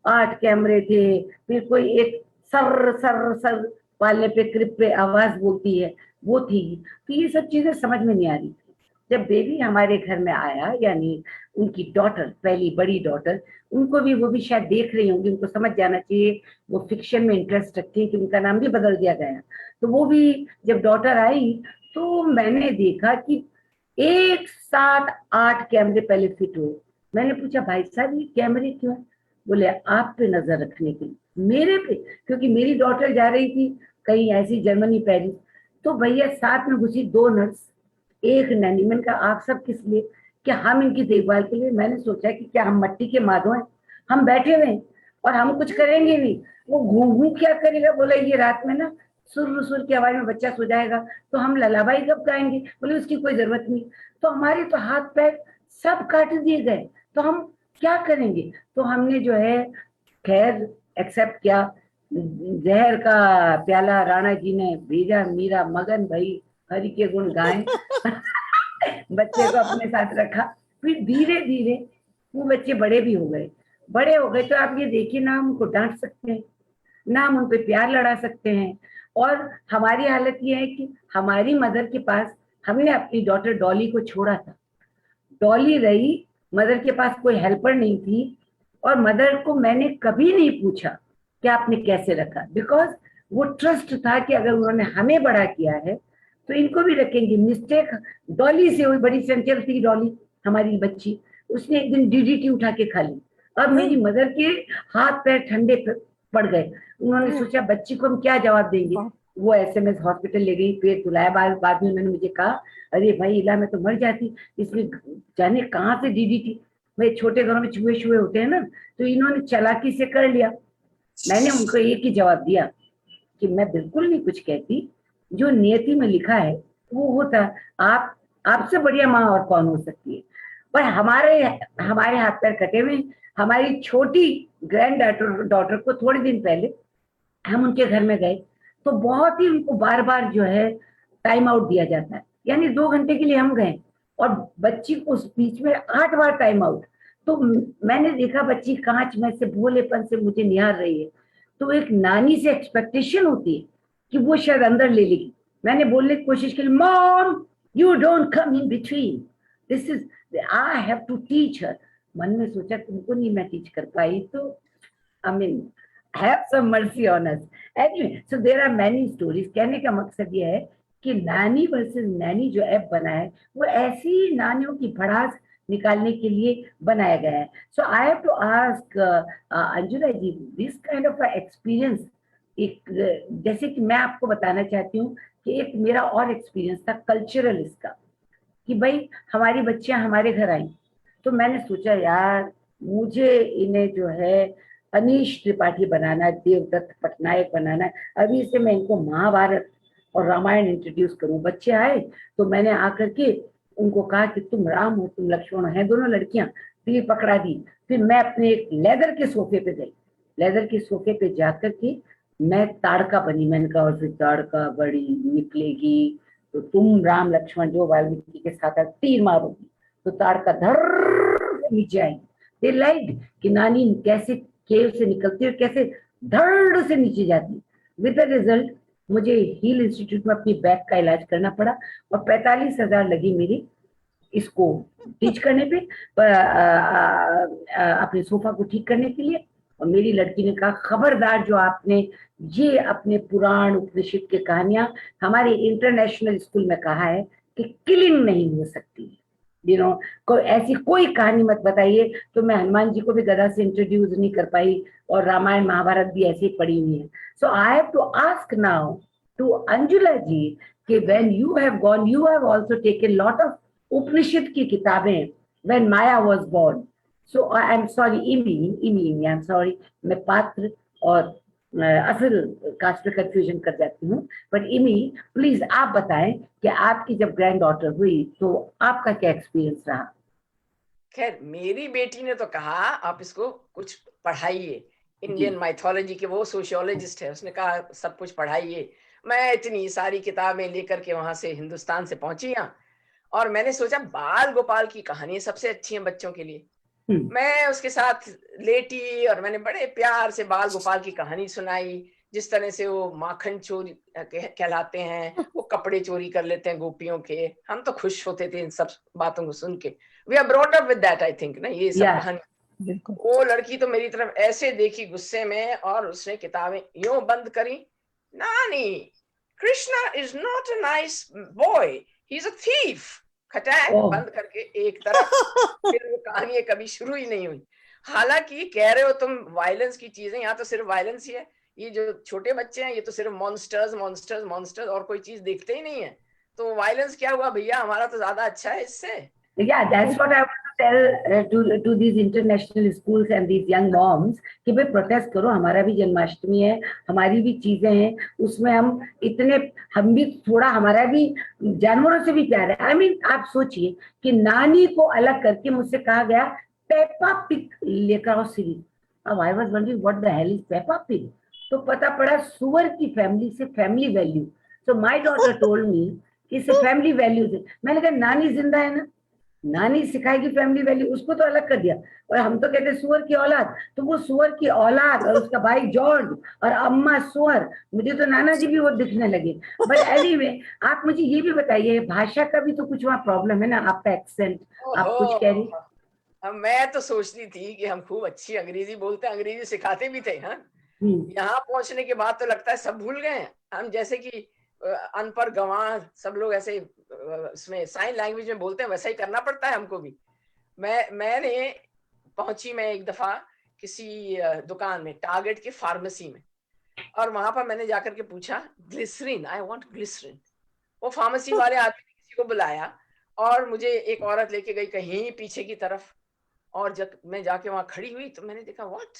8 कैमरे थे। फिर कोई एक सर सर सर वाले पे, क्रिप पे आवाज बोलती है, वो थी। तो ये सब चीजें समझ में नहीं आ रही थी। जब बेबी हमारे घर में आया, यानी उनकी डॉटर, पहली बड़ी डॉटर, उनको भी, वो भी शायद देख रही होंगी, उनको समझ जाना चाहिए, वो फिक्शन में इंटरेस्ट रखती है कि उनका नाम भी बदल दिया गया। तो वो भी जब डॉटर आई, तो मैंने देखा कि एक साथ 8 कैमरे पहले फिट हुए। मैंने पूछा भाई साहब, ये कैमरे क्यों है? बोले आप पे नजर रखने के लिए। मेरे पे? क्योंकि मेरी डॉटर जा रही थी कहीं ऐसी, जर्मनी, पेरिस। तो भैया साथ में घुसी 2 नर्स, एक नैनी। मैंने कहा आप सब किस लिए? कि हम इनकी देखभाल के लिए। मैंने सोचा कि क्या हम मट्टी के माधो हैं? हम बैठे हुए हैं और हम कुछ करेंगे भी। वो घूम क्या करेगा? बोला ये रात में ना सुर सुर की आवाज में बच्चा सो जाएगा, तो हम ललाबाई कब गाएंगे? बोले उसकी कोई जरूरत नहीं। तो हमारे तो हाथ पैर सब काट दिए गए, तो हम क्या करेंगे? तो हमने जो है खैर एक्सेप्ट किया, जहर का प्याला राणा जी ने भेजा, मीरा मगन भाई हरि के गुण गाएं। बच्चे को अपने साथ रखा। फिर धीरे धीरे वो बच्चे बड़े भी हो गए। बड़े हो गए तो आप ये देखिए ना, हम उनको डांट सकते हैं ना, हम उन पे प्यार लड़ा सकते हैं। और हमारी हालत ये है कि हमारी मदर के पास हमने अपनी डॉटर डॉली को छोड़ा था। डॉली रही, मदर के पास कोई हेल्पर नहीं थी, और मदर को मैंने कभी नहीं पूछा कि आपने कैसे रखा, बिकॉज वो ट्रस्ट था कि अगर उन्होंने हमें बड़ा किया है तो इनको भी रखेंगे। मिस्टेक डॉली से हुई, बड़ी चंचल थी डॉली हमारी बच्ची, उसने एक दिन डीडीटी उठा के खा ली। अब मेरी मदर के हाथ पैर ठंडे पड़ गए। उन्होंने सोचा बच्ची को हम क्या जवाब देंगे। वो एसएमएस हॉस्पिटल ले गई, पेट तुलाया। बाद में उन्होंने मुझे कहा, अरे भाई इला मैं तो मर जाती, इसमें जाने कहाँ से डीडीटी। भाई छोटे घरों में चूहे छुए होते हैं ना, तो इन्होंने चालाकी से कर लिया। मैंने उनको एक ही जवाब दिया कि मैं बिल्कुल नहीं कुछ कहती, जो नियति में लिखा है वो होता। आप आपसे बढ़िया माँ और कौन हो सकती है। पर हमारे हमारे हाथ पैर कटे हुए। हमारी छोटी ग्रैंड डॉटर को थोड़े दिन पहले हम उनके घर में गए, तो बहुत ही उनको बार बार जो है टाइम आउट दिया जाता है। यानी 2 घंटे के लिए हम गए और बच्ची को उस बीच में 8 बार टाइम आउट। तो मैंने देखा बच्ची कांच में से भोलेपन से मुझे निहार रही है। तो एक नानी से एक्सपेक्टेशन होती है कि वो शायद अंदर ले लेगी। मैंने बोलने की कोशिश की, mom you don't come in between, this is I have to teach her. मन में सोचा तुमको नहीं मैं टीच कर पाई तो I mean, have some mercy on us. Anyway, so there are many stories. कहने का मकसद ये है कि नानी वर्सेस नैनी जो ऐप बना है वो ऐसी नानियों की भड़ास निकालने के लिए बनाया गया है। So I have to ask Anjula ji, this kind of experience, एक जैसे कि मैं आपको बताना चाहती हूँ कि एक मेरा और एक्सपीरियंस था कल्चरल इसका, कि भाई हमारी बच्चियां हमारे घर आई, तो मैंने सोचा यार मुझे इन्हें जो है अनीश त्रिपाठी बनाना, देवदत्त पटनायक बनाना। अभी से मैं इनको महाभारत और रामायण इंट्रोड्यूस करूं। बच्चे आए तो मैंने आकर के उनको कहा कि तुम राम हो तुम लक्ष्मण हो, हैं दोनों लड़कियां, तीर पकड़ा दी। फिर मैं अपने एक लेदर के सोफे पे गई, लेदर के सोफे पे जाकर के मैं ताड़का बनी। मैंने कहा और फिर ताड़का बड़ी निकलेगी तो तुम राम लक्ष्मण जो वाल्मीकि के साथ तीर मारोगी तो ताड़का धर नीचे आएगी। दे लाइक कि नानी कैसे केव से निकलती है और कैसे धड़ से नीचे जाती। विद द रिजल्ट मुझे हील इंस्टीट्यूट में अपनी बैक का इलाज करना पड़ा और 45,000 लगी मेरी इसको टीच करने पे, अपने सोफा को ठीक करने के लिए। और मेरी लड़की ने कहा खबरदार जो आपने ये अपने पुराण उपनिषद की कहानियां हमारे इंटरनेशनल स्कूल में कहा है कि किलिंग नहीं हो सकती, यू नो, कोई ऐसी कोई कहानी मत बताइए। तो मैं हनुमान जी को भी गदा से इंट्रोड्यूस नहीं कर पाई और रामायण महाभारत भी ऐसे ही पड़ी हुई है। So I have to ask now to Anjula ji कि when you have gone you have also taken lot of Upanishad की किताबें when Maya was born. So I am sorry इमी आई एम सॉरी, मैं पात्र और असल कास्ट में कंफ्यूजन कर जाती हूँ। बट इमी प्लीज आप बताएं कि आपकी जब ग्रैंड डॉटर हुई तो आपका क्या एक्सपीरियंस रहा? खैर मेरी बेटी ने तो कहा आप इसको कुछ पढ़ाइए, इंडियन माइथोलॉजी के, वो सोशियोलॉजिस्ट है, उसने कहा सब कुछ पढ़ाइए। मैं इतनी सारी किताबें लेकर के वहां से हिंदुस्तान से पहुंची यहाँ, और मैंने सोचा बाल गोपाल की कहानी सबसे अच्छी है बच्चों के लिए। मैं उसके साथ लेटी और मैंने बड़े प्यार से बाल गोपाल की कहानी सुनाई, जिस तरह से वो माखन चोरी कहलाते हैं, वो कपड़े चोरी कर लेते हैं गोपियों के। हम तो खुश होते थे इन सब बातों को सुन के। We are brought up with that I think ना, ये सब कहानी। वो लड़की तो मेरी तरफ ऐसे देखी गुस्से में और उसने किताबें यूं बंद करी। नानी, Krishna is not a nice boy, he is a thief. खटाक बंद करके एक तरफ। फिर वो कहानी कभी शुरू ही नहीं हुई। हालांकि कह रहे हो तुम वायलेंस की चीजें, यहाँ तो सिर्फ वायलेंस ही है। ये जो छोटे बच्चे हैं ये तो सिर्फ मॉन्स्टर्स मॉन्स्टर्स मॉन्स्टर्स और कोई चीज देखते ही नहीं है। तो वायलेंस क्या हुआ भैया, हमारा तो ज्यादा अच्छा है इससे। Yeah, that's what I want to tell to these international schools and these young moms कि भाई प्रोटेस्ट करो, हमारा भी जन्माष्टमी है, हमारी भी चीजें हैं, उसमें हम भी थोड़ा, हमारा भी जानवरों से भी प्यार है। I mean, आप सोचिए कि नानी को अलग करके मुझसे कहा गया पेपा पिग लेकर आओ सीरीज। अब I was wondering what the hell is Peppa pig, तो पता पड़ा सुअर की फैमिली से family value. So my daughter told me कि इसे फैमिली वैल्यूज है। मैंने कहा नानी जिंदा है ना, नानी सिखाएगी फैमिली वैल्यू, उसको तो अलग कर दिया। और हम तो कहते सुअर की औलाद, तो वो सुअर की औलाद और उसका भाई जॉर्ज और अम्मा सुअर, मुझे तो नाना जी भी वो दिखने लगे। बट एनीवे, आप मुझे ये भी बताइए, भाषा का भी तो कुछ वहाँ प्रॉब्लम है ना, आपका एक्सेंट, आप कुछ कह रही। अब मैं तो सोचती थी कि हम खूब अच्छी अंग्रेजी बोलते हैं, अंग्रेजी सिखाते भी थे। हाँ, यहाँ पहुंचने के बाद तो लगता है सब भूल गए हैं हम, जैसे कि अनपढ़ गंवार सब लोग ऐसे इसमें साइन लैंग्वेज में बोलते हैं, वैसा ही करना पड़ता है हमको भी। मैंने पहुंची मैं एक दफा किसी दुकान में, टारगेट की फार्मेसी में, और वहां पर मैंने जाकर के पूछा ग्लिसरीन, आई वांट ग्लिसरीन। वो फार्मेसी वाले आदमी ने किसी को बुलाया और मुझे एक औरत लेके गई कहीं पीछे की तरफ, और जब मैं जाके वहां खड़ी हुई तो मैंने देखा what,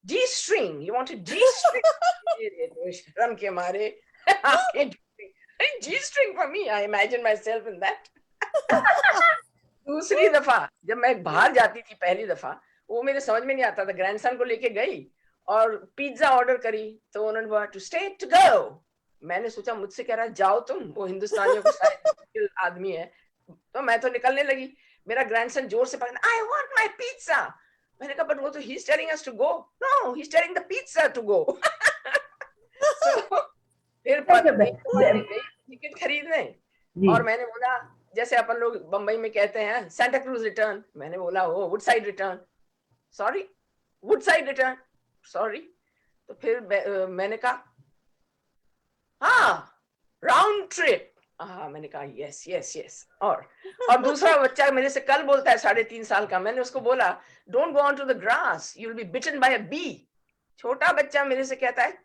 G string, you want G string. शर्म के मारे G string for me, I imagine myself in that. दूसरी दफा जब मैं बाहर जाती थी, पहली दफा वो मेरे समझ में नहीं आता था, ग्रैंडसन को लेके गई और पिज्जा ऑर्डर करी, तो उन्होंने बोला टू स्टे टू गो। मैंने सोचा मुझसे कह रहा है जाओ तुम, वो हिंदुस्तानियों को शायद आदमी है, तो मैं तो निकलने लगी। मेरा ग्रैंडसन जोर से पकड़ा, आई वांट माय पिज्जा। मैंने कहा बट वो तो he is telling us to go. No, he is telling the pizza to go. फिर टिकट खरीदने, और मैंने बोला जैसे अपन लोग बंबई में कहते हैं सेंटा क्रूज रिटर्न, मैंने बोला वो would side return, sorry would side return, sorry. तो फिर मैंने कहा हाँ राउंड ट्रिप, हाँ मैंने कहा यस यस यस। और दूसरा बच्चा मेरे से कल बोलता है 3.5 साल का, मैंने उसको बोला don't go on to the grass, you will be bitten by a bee. छोटा बच्चा मेरे से कहता है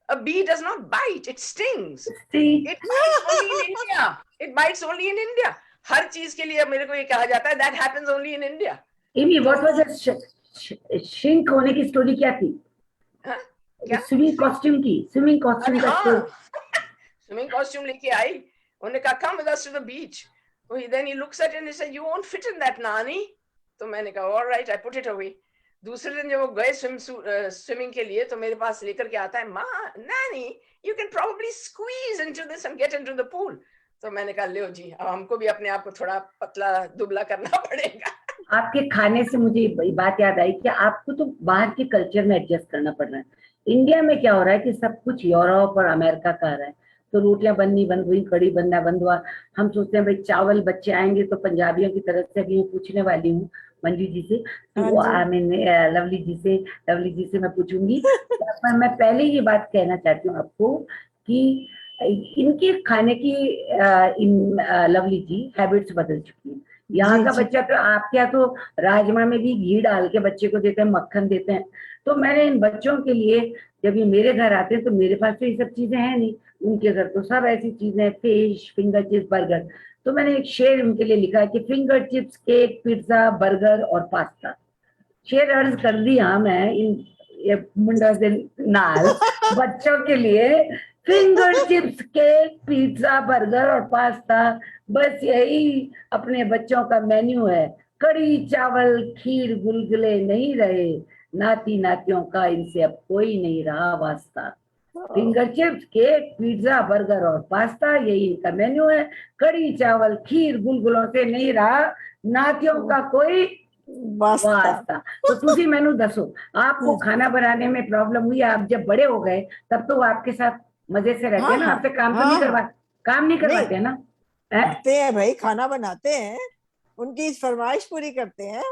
a bee does not bite, it stings. It bites only in India. It bites only in India. हर चीज के लिए मेरे को ये कहा जाता है that happens only in India. Emmy what was the shrink होने की स्टोरी क्या थी? क्या? स्विमिंग कॉस्ट्यूम की, स्विमिंग कॉस्ट्यूम का स्टोरी। स्विमिंग कॉस्ट्यूम लेके आई, उन्होंने कहा come with us to the beach. Then he looks at it and he said you won't fit in that nani. तो मैंने कहा all right, I put it away. दूसरे दिन जब वो गए स्विमिंग के लिए तो मेरे पास लेकर के आता है, माँ नानी you can probably squeeze into this and get into the pool. तो मैंने कहा लो जी, अब हमको भी अपने आप को थोड़ा पतला दुबला करना पड़ेगा। आपके खाने से मुझे बात याद आई कि आपको तो बाहर के कल्चर में एडजस्ट करना पड़ रहा है। इंडिया में क्या हो रहा है कि सब कुछ यूरोप और अमेरिका का आ रहा है, तो रोटियां बननी बंद हुई, कड़ी बनना बंद हुआ। हम सोचते हैं भाई चावल, बच्चे आएंगे तो पंजाबियों की तरफ से, अभी मैं पूछने वाली हूँ मंजू जी से, तो आई मीन लवली जी से मैं पूछूंगी। पर मैं पहले ये बात कहना चाहती हूँ आपको कि इनके खाने की लवली जी हैबिट्स बदल चुकी है। यहाँ का बच्चा तो आपके यहाँ तो राजमा में भी घी डाल के बच्चे को देते हैं, मक्खन देते हैं। तो मैंने इन बच्चों के लिए, जब ये मेरे घर आते हैं तो मेरे पास तो ये सब चीजें हैं नहीं, उनके घर तो सब ऐसी चीजें, फिश, फिंगर चिप्स, बर्गर। तो मैंने एक शेर उनके लिए लिखा है कि finger chips, cake, pizza, burger और पास्ता। शेर अर्ज कर दिया मैं इन मुंडा से नाल बच्चों के लिए, finger chips, cake, pizza, burger और पास्ता, बस यही अपने बच्चों का मेन्यू है। कड़ी चावल, खीर, गुलगुले नहीं रहे, नाती नातियों का इनसे अब कोई नहीं रहा वास्ता। Finger chips, cake, pizza, burger और पास्ता, यही इनका मेन्यू है। कड़ी चावल, खीर, गुलगुलों से नहीं रहा नातियों का कोई वास्ता। तो तुसी मैनू दसो, आपको खाना बनाने में प्रॉब्लम हुई? आप जब बड़े हो गए तब तो वो आपके साथ मजे से रहते हैं ना, आपसे काम तो नहीं करवाते हैं ना? करते हैं भाई, खाना बनाते हैं, उनकी फरमाइश पूरी करते हैं।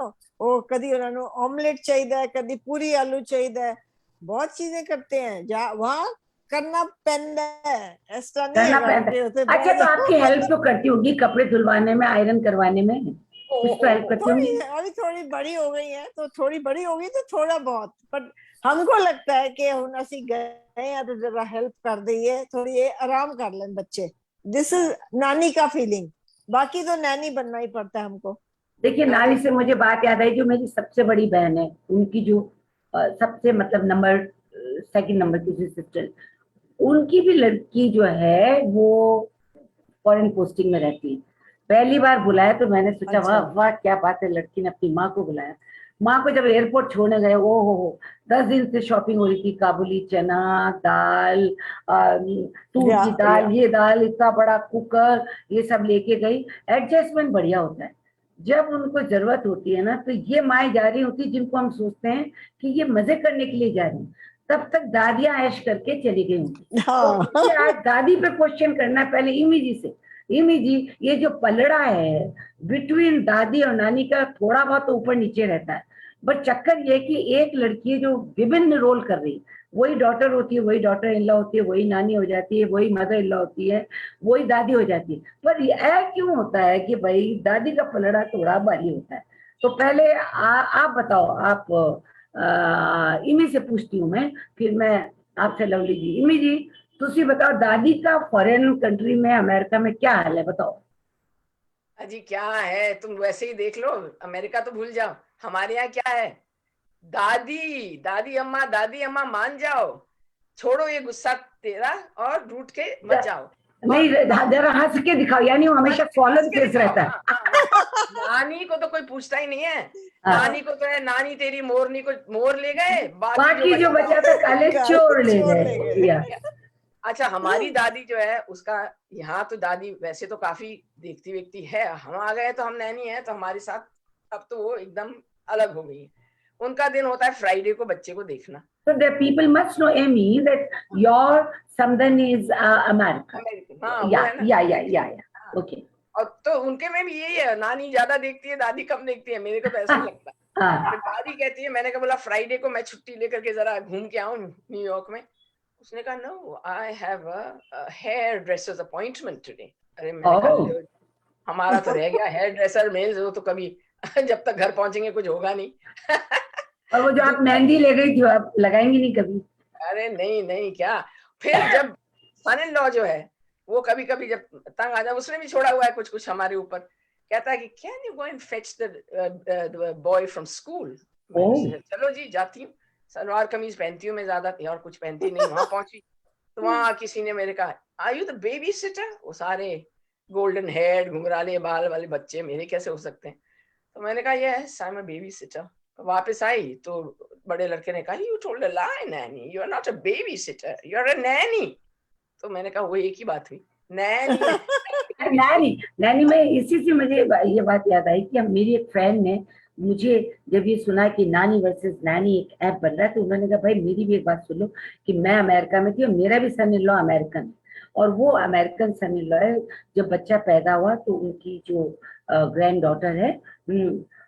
वो कभी उन्होंने ऑमलेट चाहिए, कभी पूरी आलू चाहिए, बहुत चीजें करते हैं। वहाँ करना पैंदा है, ऐसा नहीं है। अच्छा, तो आपकी हेल्प तो करती होगी कपड़े धुलवाने में, आयरन करवाने में, कुछ तो हेल्प करती होगी। अभी थोड़ी बड़ी हो गई है तो थोड़ा बहुत, पर हमको लगता है कि हम असी गए हैं तो जरा हेल्प कर दीजिए, थोड़ी आराम कर लें बच्चे। दिस इज नानी का फीलिंग, बाकी तो नैनी बनना ही पड़ता है हमको। देखिए, नानी से मुझे बात याद आई, जो मेरी सबसे बड़ी बहन है, उनकी जो सबसे मतलब नंबर सेकंड नंबर की सिस्टर, उनकी भी लड़की जो है वो फॉरेन पोस्टिंग में रहती है। पहली बार बुलाया तो मैंने सोचा अच्छा। वाह वाह क्या बात है, लड़की ने अपनी माँ को बुलाया। माँ को जब एयरपोर्ट छोड़ने गए, ओ हो, 10 दिन से शॉपिंग हो रही थी, काबुली चना दाल, तूर की दाल, ये दाल, इतना बड़ा कुकर, ये सब लेके गई। एडजस्टमेंट बढ़िया होता है। जब उनको जरूरत होती है ना, तो ये माएँ जा रही होती, जिनको हम सोचते हैं कि ये मजे करने के लिए जा रही, तब तक दादियां ऐश करके चली गई होंगी। तो हाँ। मुझे आज दादी पे क्वेश्चन करना है पहले इमी जी से। इमी जी, ये जो पलड़ा है बिटवीन दादी और नानी का, थोड़ा बहुत ऊपर नीचे रहता है, बट चक्कर ये कि एक लड़की है जो विभिन्न रोल कर रही है, वही डॉटर होती है, वही डॉटर इन लॉ होती है, वही नानी हो जाती है, वही मदर इन लॉ होती है, वही दादी हो जाती है। पर यह क्यों होता है कि भाई दादी का पलड़ा थोड़ा भारी होता है? तो पहले आप बताओ, आप इमी से पूछती हूँ मैं, फिर मैं आपसे लवली जी। इमी जी, तुसी बताओ, दादी का फॉरेन कंट्री में, अमेरिका में क्या हाल है, बताओ। अजी क्या है, तुम वैसे ही देख लो, अमेरिका तो भूल जाओ, हमारे यहाँ क्या है, दादी दादी अम्मा मान जाओ, छोड़ो ये गुस्सा तेरा और रूठ के मत जाओ। नहीं, जरा हंस के दिखाओ, यानी वो हमेशा सॉलन फेस रहता है। हाँ, हाँ, हाँ। नानी को तो कोई पूछता ही नहीं है, नानी को तो है, नानी तेरी मोरनी को मोर ले गए, बाकी जो बचा था काले चोर ले गए। या अच्छा, हमारी दादी जो है उसका, यहाँ तो दादी वैसे तो काफी देखती वेखती है, हम आ गए तो हम नैनी है तो हमारे साथ, अब तो वो एकदम अलग हो गई है। उनका दिन होता है फ्राइडे को बच्चे को देखना। So the people must know, Amy, that your son is American. American, हाँ वो Yeah, है ना। yeah. हाँ, Okay. और तो उनके में भी यही है, नानी ज्यादा देखती है, दादी कम देखती है, मेरे को तो ऐसा ही लगता है। हाँ, फिर दादी कहती है, मैंने कहा बोला फ्राइडे को मैं छुट्टी लेकर के जरा घूम के आऊं न्यूयॉर्क में। उसने कहा no, I have a hairdresser's appointment today. अरे मैंने कहा oh. लो, हमारा तो रह गया हेयर ड्रेसर मेल्स, वो तो कभी जब तक घर पहुंचेंगे कुछ होगा नहीं। और वो जो आप मेहंदी ले गई थी, आप लगाएंगी नहीं कभी? अरे नहीं नहीं क्या, फिर जब सन इन लॉ जो है वो कभी कभी जब तंग आ जाए, उसने भी छोड़ा हुआ है कुछ कुछ हमारे ऊपर, कहता है कि can you go and fetch the boy from school. Oh. चलो जी जाती हूँ, सलवार कमीज पहनती हूँ मैं ज्यादा, और कुछ पहनती नहीं। वहां पहुंची तो वहां किसी ने मेरे कहा, are you the babysitter? वो सारे गोल्डन हेयर घुंघराले बाल वाले बच्चे मेरे कैसे हो सकते हैं? तो मैंने कहा yes, I am a babysitter. वापस आई तो बड़े लड़के ने कहा, you told a lie nanny, you are not a babysitter, you are a nanny. तो मैंने कहा वो एक ही बात हुई, नैनी नैनी में इसी से मुझे ये बात याद आई कि मेरी एक फ्रेंड ने मुझे, जब ये सुना कि नानी वर्सेस नैनी एक ऐप बन रहा है, तो उन्होंने कहा भाई मेरी भी एक बात सुन लो, कि मैं अमेरिका में थी और मेरा भी सन इन लॉ अमेरिकन है, और वो अमेरिकन सन इन लॉ है। जब बच्चा पैदा हुआ तो उनकी जो ग्रैंड डॉटर है,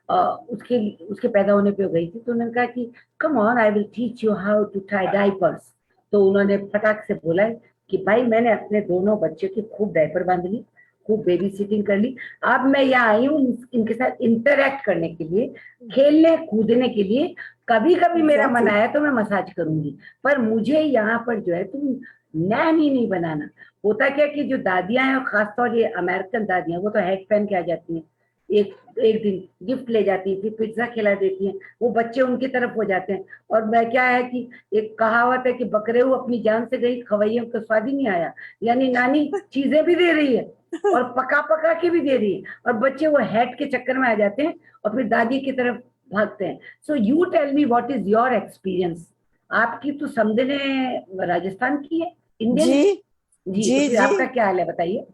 उसके उसके पैदा होने पे हो गई थी, तो उन्होंने कहा कि come on, I will teach you how to tie diapers. तो उन्होंने फटाक से बोला कि भाई मैंने अपने दोनों बच्चे की खूब डायपर बांध ली, खूब बेबी सिटिंग कर ली, अब मैं यहाँ आई हूँ इनके साथ इंटरेक्ट करने के लिए, खेलने कूदने के लिए, कभी कभी मेरा मन आया तो मैं मसाज करूंगी, पर मुझे यहाँ पर जो है तुम नैनी नहीं बनाना। होता क्या कि जो दादियां हैं, खासतौर ये अमेरिकन दादियां, वो तो हेड पहन के आ जाती हैं, एक एक दिन गिफ्ट ले जाती है, फिर पिज्जा खिला देती हैं, वो बच्चे उनकी तरफ हो जाते हैं। और मैं क्या है कि एक कहावत है कि बकरे हुए अपनी जान से गई, खवैयों को स्वाद ही नहीं आया, यानी नानी चीजें भी दे रही है और पका पका के भी दे रही है, और बच्चे वो हेड के चक्कर में आ जाते हैं और फिर दादी की तरफ भागते हैं। So you tell me what is your experience. आपकी तो समझने राजस्थान की है, इंडियन है। जी जी, तो जी फिर जी, आपका क्या हाल है, बताइए।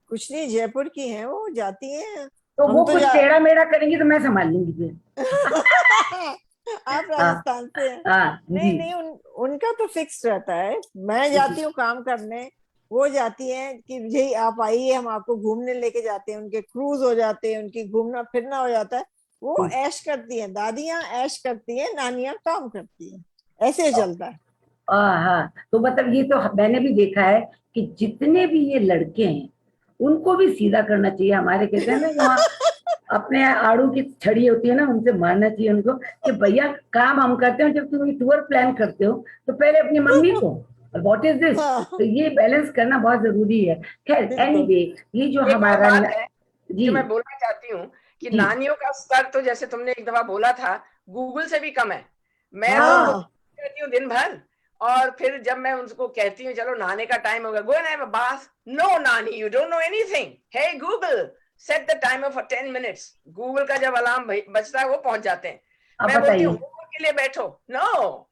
कुछ नहीं, जयपुर की हैं वो, जाती हैं। तो हम वो तो कुछ जा टेढ़ा मेढ़ा करेंगी तो मैं संभाल लूंगी फिर। आप हाँ राजस्थान से हैं? हाँ नहीं जी। नहीं, उनका तो फिक्स रहता है। मैं जाती हूँ काम करने, वो जाती हैं कि यही आप आइए, हम आपको घूमने लेके जाते हैं, उनके क्रूज हो जाते हैं, उनकी घूमना फिरना हो जाता है। वो ऐश करती हैं, दादियां ऐश करती हैं, नानियां काम करती हैं, ऐसे चलता है। हाँ, तो मतलब ये तो मैंने भी देखा है कि जितने भी ये लड़के हैं उनको भी सीधा करना चाहिए। हमारे कहते हैं ना कि वहाँ अपने आड़ू की छड़ी होती है ना, उनसे मारना चाहिए उनको कि भैया काम हम करते हैं, जब तुम टूर प्लान करते हो तो पहले अपनी मम्मी को, व्हाट इज दिस। हाँ, तो ये बैलेंस करना बहुत जरूरी है। खैर बिल्कुल। एनीवे, ये जो एक और हमारा बात है जी जो मैं बोलना चाहती हूँ कि जी। नानियों का स्तर तो जैसे तुमने एक दफा बोला था गूगल से भी कम है। मैं तो उनको हाँ कहती हूँ दिन भर, और फिर जब मैं उनको कहती हूँ चलो नहाने का टाइम होगा, go and have a bath, no नानी you don't know anything, hey Google set the timer for 10 minutes. Google का जब अलार्म बजता है वो पहुंच जाते हैं। अब मैं बोलती हूँ बताइए। होमवर्क के लिए बैठो, no,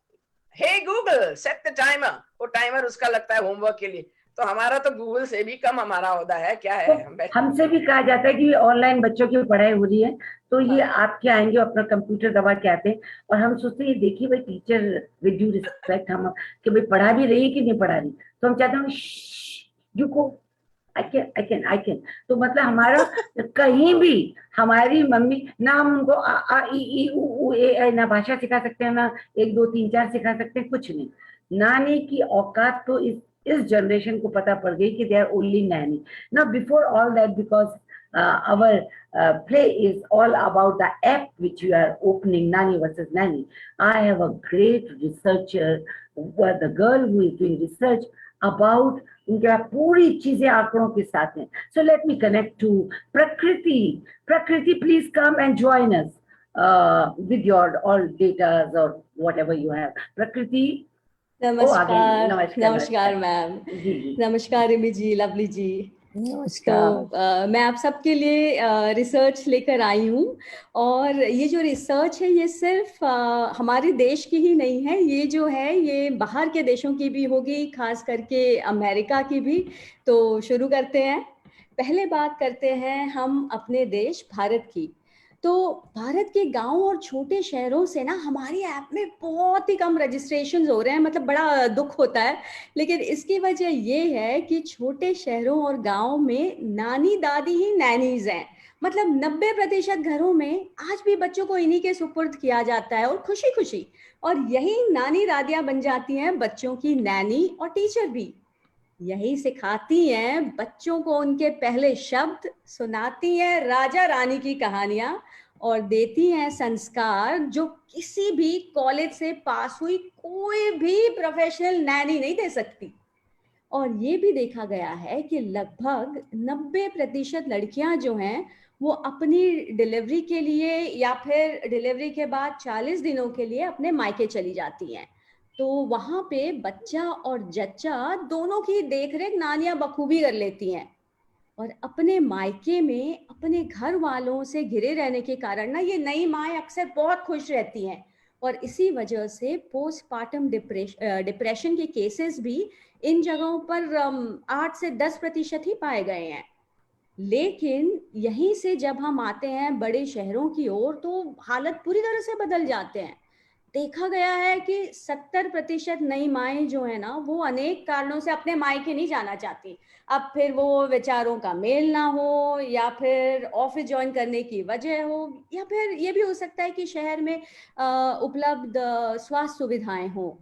hey Google set the timer, वो टाइमर उसका लगता है होमवर्क के लिए। तो हमारा तो गूगल से भी कम हमारा होता है, क्या तो है हम बैठे। हमसे भी कहा जाता है कि ऑनलाइन बच्चों की पढ़ाई हो रही है, तो ये हाँ, आप क्या आएंगे अपना कंप्यूटर दबा के आते हैं, और हम सोचते हैं देखिए भाई टीचर विद ड्यू रिस्पेक्ट हम कि भाई पढ़ा भी रही है कि नहीं पढ़ा रही, तो हम चाहते हैं रुको, आई कैन। तो मतलब हमारा कहीं भी हमारी मम्मी ना, हम उनको आ आ ई ऊ ऊ ए ना भाषा सिखा सकते हैं, ना 1 2 3 4 सिखा सकते हैं, कुछ नहीं। नानी की औकात तो इस जनरेशन को पता पड़ गई कि they are only nanny. Now, before all that, because our play is all about the app which you are opening, Nani versus Nanny, I have a great researcher, the girl who is doing research about उनके पास पूरी चीजें आंकड़ों के साथ हैं. So let me connect to Prakriti. Prakriti, please come and join us with your all data or whatever you have. Prakriti, आ गई. नमस्कार नमस्कार. नमस्कार मैम। जी जी. नमस्कार रिमी जी, लवली जी। तो नमस्कार। मैं आप सबके लिए रिसर्च लेकर आई हूँ, और ये जो रिसर्च है ये सिर्फ हमारे देश की ही नहीं है, ये जो है ये बाहर के देशों की भी होगी, खास करके अमेरिका की भी। तो शुरू करते हैं। पहले बात करते हैं हम अपने देश भारत की। तो भारत के गांव और छोटे शहरों से ना हमारी ऐप में बहुत ही कम रजिस्ट्रेशन हो रहे हैं, मतलब बड़ा दुख होता है। लेकिन इसकी वजह ये है कि छोटे शहरों और गांव में नानी दादी ही नैनीज हैं। मतलब 90% घरों में आज भी बच्चों को इन्हीं के सुपुर्द किया जाता है, और खुशी खुशी। और यही नानी दादियां बन जाती हैं बच्चों की नैनी और टीचर भी। यही सिखाती हैं बच्चों को उनके पहले शब्द, सुनाती हैं राजा रानी की कहानियां, और देती हैं संस्कार जो किसी भी कॉलेज से पास हुई कोई भी प्रोफेशनल नैनी नहीं दे सकती। और ये भी देखा गया है कि लगभग 90% लड़कियां जो हैं वो अपनी डिलीवरी के लिए या फिर डिलीवरी के बाद 40 दिनों के लिए अपने मायके चली जाती हैं। तो वहां पे बच्चा और जच्चा दोनों की देखरेख नानियां बखूबी कर लेती हैं। और अपने मायके में अपने घर वालों से घिरे रहने के कारण ना ये नई माएँ अक्सर बहुत खुश रहती हैं, और इसी वजह से पोस्टपार्टम डिप्रेशन के केसेस भी इन जगहों पर 8 से 10% ही पाए गए हैं। लेकिन यहीं से जब हम आते हैं बड़े शहरों की ओर तो हालत पूरी तरह से बदल जाते हैं। देखा गया है कि 70% नई माएँ जो है ना वो अनेक कारणों से अपने मायके नहीं जाना चाहती। अब फिर वो विचारों का मेल ना हो, या फिर ऑफिस ज्वाइन करने की वजह हो, या फिर ये भी हो सकता है कि शहर में उपलब्ध स्वास्थ्य सुविधाएं हो।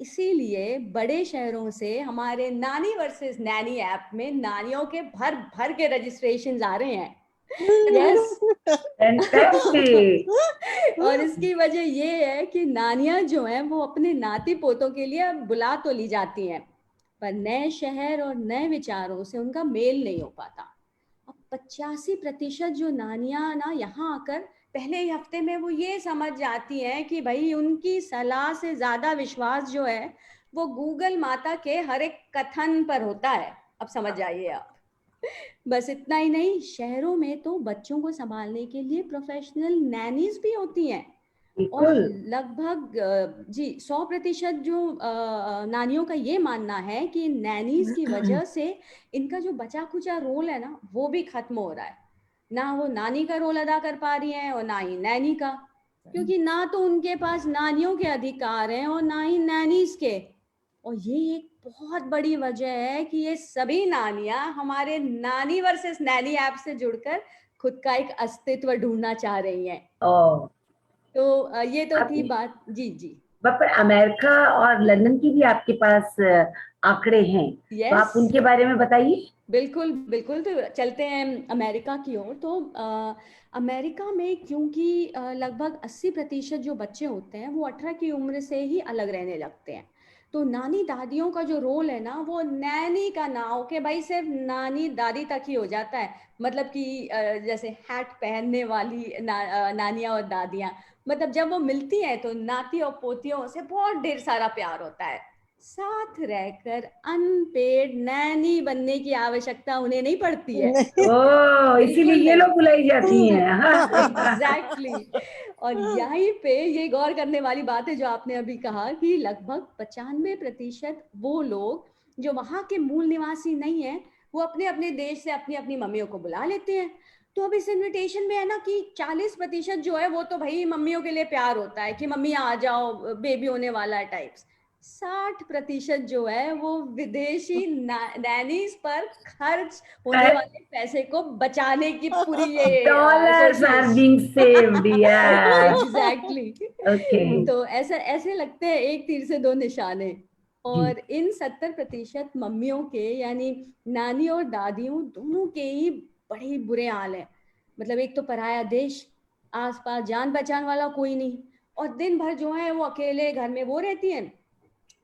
इसीलिए बड़े शहरों से हमारे नानी वर्सेस नैनी ऐप में नानियों के भर भर के रजिस्ट्रेशंस आ रहे हैं। यस। Fantastic. और इसकी वजह ये है कि नानियां जो हैं वो अपने नाती पोतों के लिए अब बुला तो ली जाती हैं, पर नए शहर और नए विचारों से उनका मेल नहीं हो पाता। अब 85% जो नानियां ना यहाँ आकर पहले ही हफ्ते में वो ये समझ जाती हैं कि भाई उनकी सलाह से ज्यादा विश्वास जो है वो गूगल माता के हर एक कथन पर होता है। अब समझ जाइए आप। बस इतना ही नहीं, शहरों में तो बच्चों को संभालने के लिए प्रोफेशनल नैनीज भी होती हैं। और बिल्कुल. लगभग जी 100% जो नानियों का ये मानना है कि नैनीज की वजह से इनका जो बचा खुचा रोल है ना वो भी खत्म हो रहा है। ना वो नानी का रोल अदा कर पा रही हैं और ना ही नैनी का, क्योंकि ना तो उनके पास नानियों के अधिकार हैं और ना ही नैनीज के। और ये एक बहुत बड़ी वजह है कि ये सभी नानियां हमारे नानी वर्सेस नैनी ऐप से जुड़कर खुद का एक अस्तित्व ढूंढना चाह रही हैं। और तो ये तो थी आप बात। जी जी। पर अमेरिका और लंदन की भी आपके पास आंकड़े हैं, तो आप यस, उनके बारे में बताइए. बिल्कुल बिल्कुल। तो चलते हैं अमेरिका की ओर। तो अमेरिका में क्योंकि लगभग 80% जो बच्चे होते हैं वो 18 की उम्र से ही अलग रहने लगते हैं, तो नानी दादियों का जो रोल है ना, वो नैनी का ना हो के भाई सिर्फ नानी दादी तक ही हो जाता है। मतलब कि जैसे हैट पहनने वाली नानियां और दादियां, मतलब जब वो मिलती हैं तो नाती और पोतियों से बहुत ढेर सारा प्यार होता है। साथ रहकर अनपेड नैनी बनने की आवश्यकता उन्हें नहीं पड़ती है। नहीं। ओ, इसीलिए बिल्कुल ये नहीं। लोग बुलाई जाती हैं। एग्जैक्टली और यहीं पे ये गौर करने वाली बात है जो आपने अभी कहा कि लगभग 95% वो लोग जो वहां के मूल निवासी नहीं है, वो अपने अपने देश से अपनी अपनी मम्मियों को बुला लेते हैं। तो अब इस इनविटेशन में है ना कि 40% जो है वो तो भाई मम्मियों के लिए प्यार होता है कि मम्मी आ जाओ, बेबी होने वाला है टाइप्स। 60% जो है वो विदेशी नैनीज पर खर्च होने वाले पैसे को बचाने की पूरी ये डॉलर्स सोच आर बीइंग सेव्ड, या एग्जैक्टली। ओके। तो ऐसा ऐसे लगते हैं एक तीर से दो निशाने। जी, और इन 70% मम्मियों के यानी नानी और दादियों दोनों के ही बड़े ही बुरे हाल है। मतलब एक तो पराया देश, आसपास जान पहचान वाला कोई नहीं, और दिन भर जो है वो अकेले घर में वो रहती हैं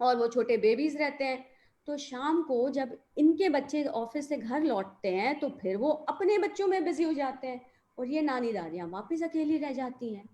और वो छोटे बेबीज रहते हैं। तो शाम को जब इनके बच्चे ऑफिस से घर लौटते हैं तो फिर वो अपने बच्चों में बिजी हो जाते हैं और ये नानी दादियां वापस अकेली रह जाती हैं।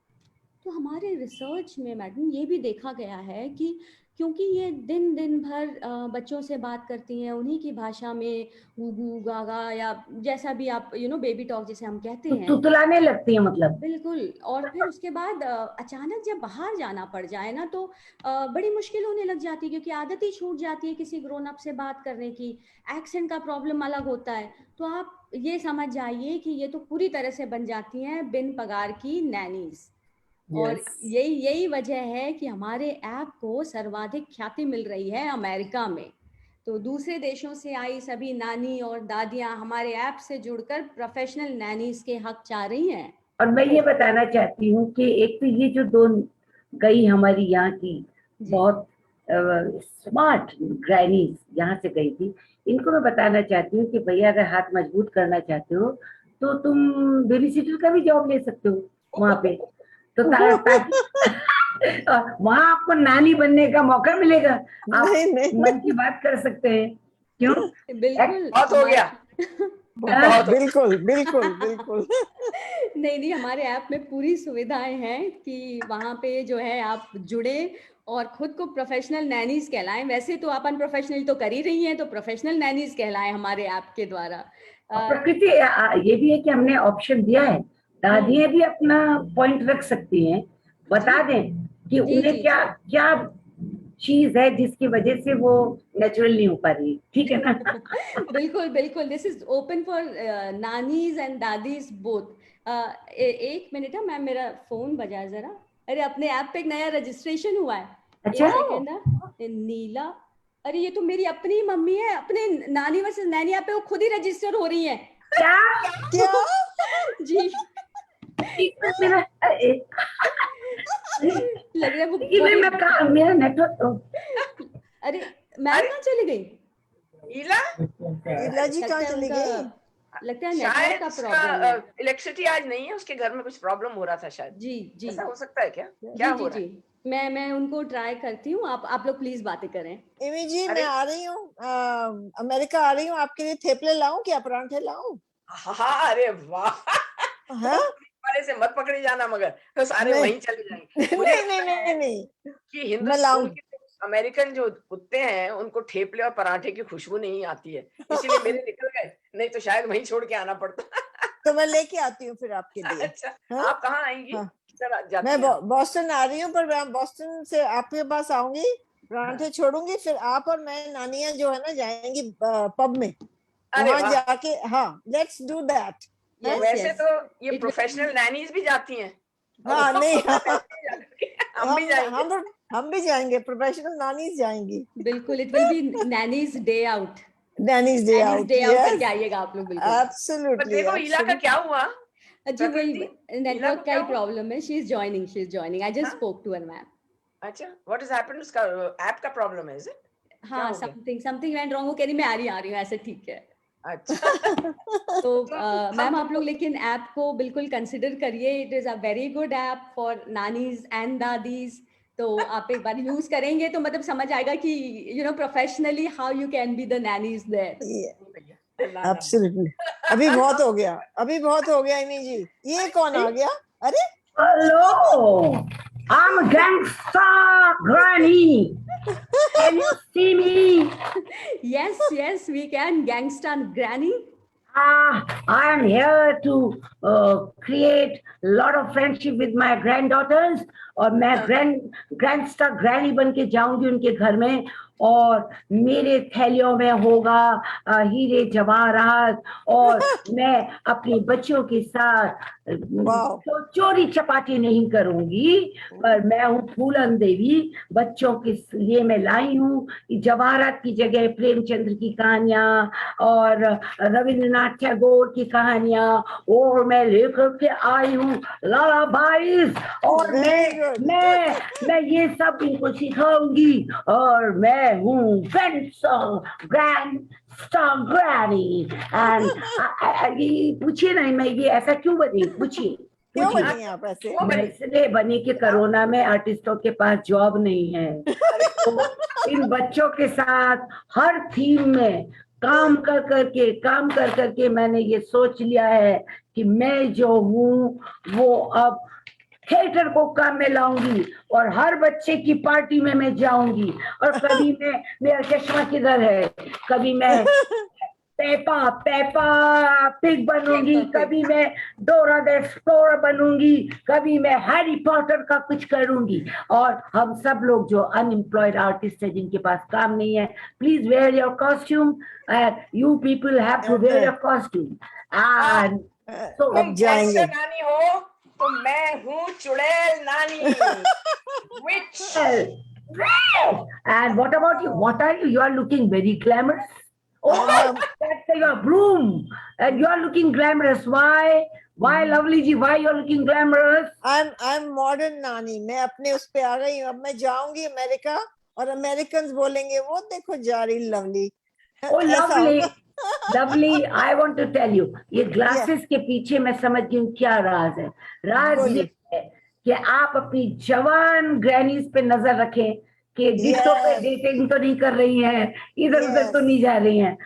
तो हमारे रिसर्च में मैडम ये भी देखा गया है कि क्योंकि ये दिन दिन भर बच्चों से बात करती हैं उन्हीं की भाषा में, गूगू गागा या जैसा भी आप बेबी टॉक जिसे हम कहते तो हैं। तुतलाने लगती है मतलब। बिल्कुल। और फिर उसके बाद अचानक जब बाहर जाना पड़ जाए ना तो बड़ी मुश्किल होने लग जाती है क्योंकि आदत ही छूट जाती है किसी ग्रोन अप से बात करने की। एक्सेंट का प्रॉब्लम अलग होता है। तो आप ये समझ जाइए कि ये तो पूरी तरह से बन जाती हैं बिन पगार की नैनीज। और यस। यही यही वजह है कि हमारे ऐप को सर्वाधिक ख्याति मिल रही है अमेरिका में। तो दूसरे देशों से आई सभी नानी और दादियां हमारे ऐप से जुड़कर प्रोफेशनल नैनीज के हक चाह रही हैं। और मैं ये बताना चाहती हूँ कि एक तो ये जो दो गई हमारी यहाँ की जी बहुत स्मार्ट ग्रैनीज यहाँ से गई थी, इनको मैं बताना चाहती हूँ कि भैया अगर हाथ मजबूत करना चाहते हो तो तुम बेबी सिटर का भी जॉब ले सकते हो वहां पे। तो ताकि वहां आपको नानी बनने का मौका मिलेगा, आप नहीं नहीं मन की बात कर सकते हैं। क्यों? बिल्कुल बहुत हो गया। बहुत हो बिल्कुल बिल्कुल बिल्कुल। नहीं नहीं, हमारे ऐप में पूरी सुविधाएं हैं कि वहाँ पे जो है आप जुड़े और खुद को प्रोफेशनल नैनीज कहलाएं। वैसे तो आप अनप्रोफेशनल तो कर ही रही हैं, तो प्रोफेशनल नैनीज कहलाएं हमारे ऐप के द्वारा। और प्रकृति ये भी है कि हमने ऑप्शन दिया है, दादियां भी अपना पॉइंट रख सकती हैं, बता जी दें कि जी उन्हें जी क्या जी क्या चीज है जिसकी वजह से वो नेचुरल नहीं हो पा रही है, ठीक है ना? बिल्कुल बिल्कुल। दिस इज ओपन फॉर नानीज एंड दादीज बोथ। एक मिनट है मैम, मेरा फोन बजा है जरा। अरे अपने ऐप पे एक नया रजिस्ट्रेशन हुआ है। अच्छा। एक सेकेंड है। नीला, अरे ये तो मेरी अपनी मम्मी है, अपने नानी वर्सेस नैनी ऐप पे वो खुद ही रजिस्टर हो रही है। क्या? क्या? जी एक मिनट, मेरा लग रहा है वो ये वही। मेरा नेटवर्क। अरे मैम अरे कहाँ चली गई? ईला, ईला जी लगता कहाँ है चली उनका, गई? लगता है नेटवर्क शायद का उसका प्रॉब्लम है। इलेक्ट्रिसिटी आज नहीं है, उसके घर में कुछ प्रॉब्लम हो रहा था शायद। जी जी ऐसा हो सकता है क्या? क्या जी हो जी रहा जी। है? मैं उनको ट्राई करती हूँ, आप लोग प्लीज बातें करें। इमी जी मैं अरे आ रही हूँ, अमेरिका आ रही हूँ, आपके लिए थेपले लाऊं क्या, परांठे लाऊं? हाँ, अरे वाह। हाँ? वाले से मत पकड़े जाना, मगर तो सारे नहीं वहीं चले जाएंगे। मुझे नहीं नहीं लगता नहीं है नहीं, कि मैं लाऊं। उनके अमेरिकन जो कुत्ते हैं उनको ठेपले और पराठे की खुशबू नहीं आती है, इसीलिए मेरे निकल गए, नहीं तो शायद वहीं छोड़ के आना पड़ता। तो मैं लेके आती हूँ फिर आपके लिए। अच्छा, हाँ आप कहाँ आएंगी? हाँ, किधर जाती मैं हैं आप? बॉस्टन आ रही हूँ, पर मैं बॉस्टन से आपके पास आऊंगी, हाँ। परांठे छोड़ूंगी, फिर आप और मैं नानिया जो है ना जाएंगी पब में, अरे वहां वाह। जाके। हाँ, लेट्स डू दैट। है? यस वैसे यस, तो ये it will professional be. Nannies भी जाती हैं और हाँ नहीं हम भी जाएंगे। हम भी जाएंगे, प्रोफेशनल नानीज जाएंगी। बिल्कुल, it will be nannies day out. Nannies day nannies out, day out करके यस, आइएगा आप लोग बिल्कुल। पर एब्सोल्युटली देखो ईला का एब्सोल्युटली। क्या हुआ? जी वही प्रकृति, ईला नेटवर्क को का क्या ही हुआ? प्रॉब्लम है। She is joining, I just हाँ, स्पोक टू हर मैम। अच्छा, व्हाट इज हैपेंड? उसका ऐप का प्रॉब्लम है, इज इट? क्या हाँ, हो गया? Something something went wrong. वो कह रही मैं आ रही हूँ, ऐसे ठीक है। अच्छा। तो तो हम मैम आप तुमको लोग लेकिन ऐप को बिल्कुल कंसिडर करिए। It is a very good app for नानीज एंड दादीज। तो आप एक बार यूज करेंगे तो मतलब समझ आएगा कि you know professionally how you can be the nannies there. Absolutely. अभी बहुत हो गया, अभी बहुत हो गया इमी जी। ये कौन आ गया? अरे Hello, I'm Gangsta Granny. Can you see me? Yes, yes, we can. Gangsta Granny. I am here to create a lot of friendship with my granddaughters और मैं ग्रैंडस्टा ग्रैनी बन के जाऊंगी उनके घर में और मेरे थैलियों में होगा हीरे जवाहरात और मैं अपने बच्चों के साथ वाह। तो चोरी चपाटी नहीं करूंगी पर मैं हूँ फूलन देवी। बच्चों के लिए मैं लाई हूँ जवाहरात की जगह प्रेमचंद्र की कहानियां और रविंद्रनाथ टैगोर की कहानियां और मैं लेकर के आई हूँ लालाबाईस और मैं ये सब इनको सिखाऊंगी और मैं हूँ ग्रैंड ग्रैनी एंड पूछिए ना मैं ये ऐसा क्यों बनी पूछिए। क्यों बनी आप ऐसे? मैं इसलिए बनी कि कोरोना में आर्टिस्टों के पास जॉब नहीं है तो इन बच्चों के साथ हर थीम में काम कर करके मैंने ये सोच लिया है कि मैं जो हूँ वो अब थिएटर को काम में लाऊंगी और हर बच्चे की पार्टी में मैं जाऊंगी और कभी मैं मेरा चश्मा किधर है कभी मैं पेपा पिग बनूंगी कभी मैं डोरा द एक्सप्लोरर बनूंगी कभी मैं हैरी पॉटर का कुछ करूंगी और हम सब लोग जो अनएम्प्लॉयड आर्टिस्ट है जिनके पास काम नहीं है please wear your costume you people have to wear your costume and so तुम गैंगस्टर नानी हो तो मैं हूँ चुड़ैल नानी which and what about you? What are you? You are looking very glamorous. Oh, that's your broom, and you are looking glamorous. Why? Why, lovely ji? Why you are looking glamorous? I'm modern नानी। मैं अपने उस पे आ गई हूँ। अब मैं जाऊंगी अमेरिका और अमेरिकन बोलेंगे वो देखो जा रही lovely. Oh, lovely, lovely. I want to tell you, ये ग्लासेस के पीछे मैं समझ गई हूँ क्या राज है। राज ये है कि आप अपनी जवान ग्रैनीज पे नजर रखें कि डिस्को पे डेटिंग तो नहीं कर रही हैं, इधर उधर तो नहीं जा रही हैं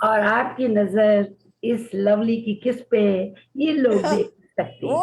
और आपकी नजर इस लवली की किस पे ये लोग देख सकते हैं।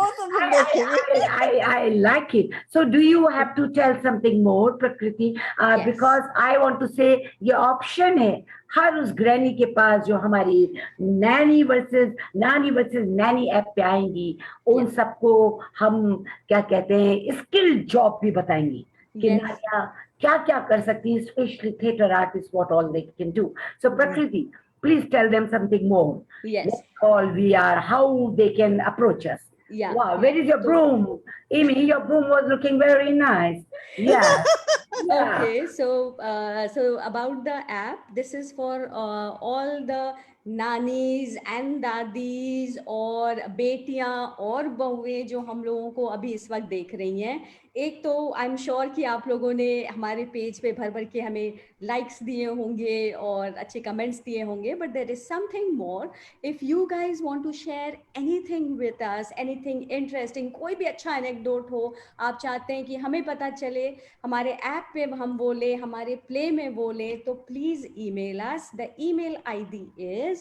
I like it. So do you have to tell something more, Prakriti? Yes. Because I want to say ये ऑप्शन है हर उस ग्रैनी के पास जो हमारी नानी वर्सेस नैनी ऐप पे आएंगी उन सबको हम क्या कहते हैं स्किल जॉब भी बताएंगी कि नानिया क्या क्या कर सकती है specially theatre artist what all they can do. So Prakriti please tell them something more. Yes. What all we are, how they can approach us. Yeah. Wow, where is your broom? Amy, your broom was looking very nice. Yeah. Okay, so about the app, this is for all the नानीज and दादीज और बेटियां और बहुएं जो हम लोगों को अभी इस वक्त देख रही हैं। एक तो आई एम श्योर कि आप लोगों ने हमारे पेज पे भर भर के हमें लाइक्स दिए होंगे और अच्छे कमेंट्स दिए होंगे, but there is something more. If you guys want to share anything with us, anything interesting, कोई भी अच्छा एनेक्डोट हो, आप चाहते हैं कि हमें पता चले, हमारे ऐप पे हम बोले, हमारे प्ले में बोले, तो please email us. The email ID is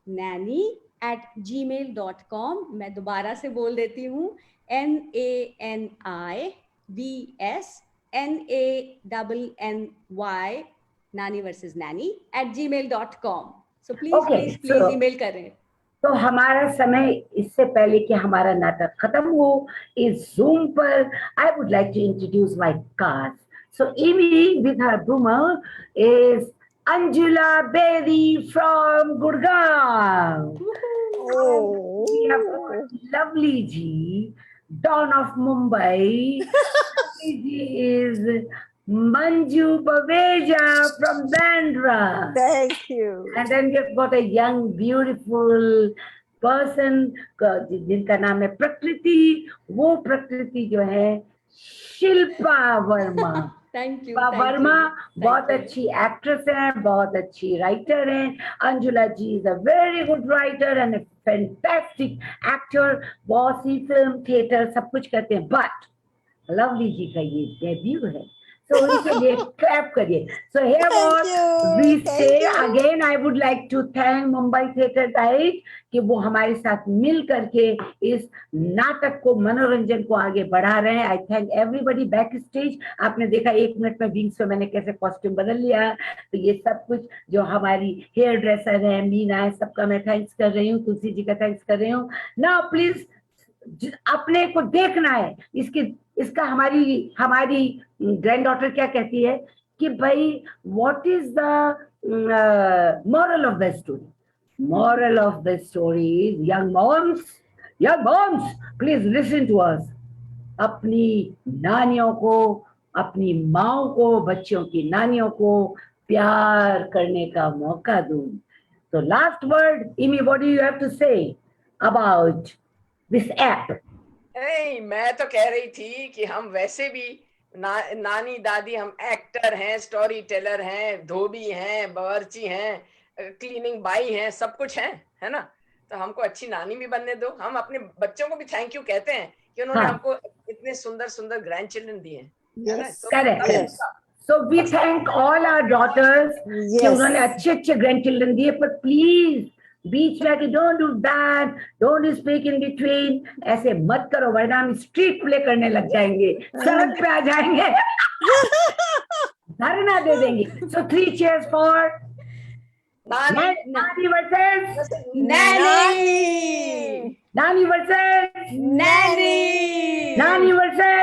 nani@gmail.com। मैं दोबारा से बोल देती हूँ, NANIVSNANNY नानी versus Naini @gmail.com। So please email करें। तो हमारा समय इससे पहले कि हमारा नाटक खत्म हो इस जूम पर I would like to introduce my cast. So Amy with her boomer is Anjula Bedi from Gurgaon. Oh, we have lovely ji, Dawn of Mumbai. Lovely ji is Manju Baveja from Bandra. Thank you. And then we've got a young, beautiful person जिनका नाम है प्रकृति। वो प्रकृति जो है Shilpa Verma. Thank you, Verma बहुत you. अच्छी actress हैं, बहुत अच्छी राइटर हैं. Anjula ji is a very good writer and fantastic actor. बहुत सी फिल्म थिएटर सब कुछ करते हैं. बट लवली जी का ये डेब्यू है, so उनके लिए क्लैप करिए. So here what we say again, I would like to thank Mumbai Theatre Guide कि वो हमारे साथ मिल करके इस नाटक को, मनोरंजन को आगे बढ़ा रहे हैं. आई थैंक एवरीबडी बैक स्टेज. आपने देखा 1 मिनट में विंग्स में मैंने कैसे कॉस्ट्यूम बदल लिया. तो ये सब कुछ जो हमारी हेयर ड्रेसर है, मीना है, सबका मैं थैंक्स कर रही हूँ. तुलसी जी का थैंक्स कर रही हूँ. नाउ प्लीज अपने को देखना है. इसका हमारी ग्रैंड डॉटर क्या कहती है कि भाई what is the moral of the story. Moral of the story is young moms please listen to us. अपनी नानियों को, अपनी माओ को, बच्चों की नानियों को प्यार करने का मौका दो. तो last word, Amy, what do you have to say about this app? नहीं, मैं तो कह रही थी कि हम वैसे भी नानी दादी, हम एक्टर हैं, स्टोरी टेलर हैं, धोबी हैं, बावर्ची हैं, क्लीनिंग बाई हैं, सब कुछ हैं, है ना. तो हमको अच्छी नानी भी बनने दो. हम अपने बच्चों को भी थैंक यू कहते हैं कि उन्होंने हमको इतने सुंदर सुंदर ग्रैंड चिल्ड्रन दिए हैं. Correct. So we thank all our daughters कि उन्होंने अच्छे ग्रैंड चिल्ड्रन दिए. पर प्लीज बीच में आके don't do that, don't speak in between, ऐसे मत करो वरना हम स्ट्रीट प्ले करने लग जाएंगे, सड़क पे आ जाएंगे, धरना दे देंगे. सो 3 cheers फॉर नानी वर्सेस नैनी, नानी वर्सेस नैनी, नानी वर्सेस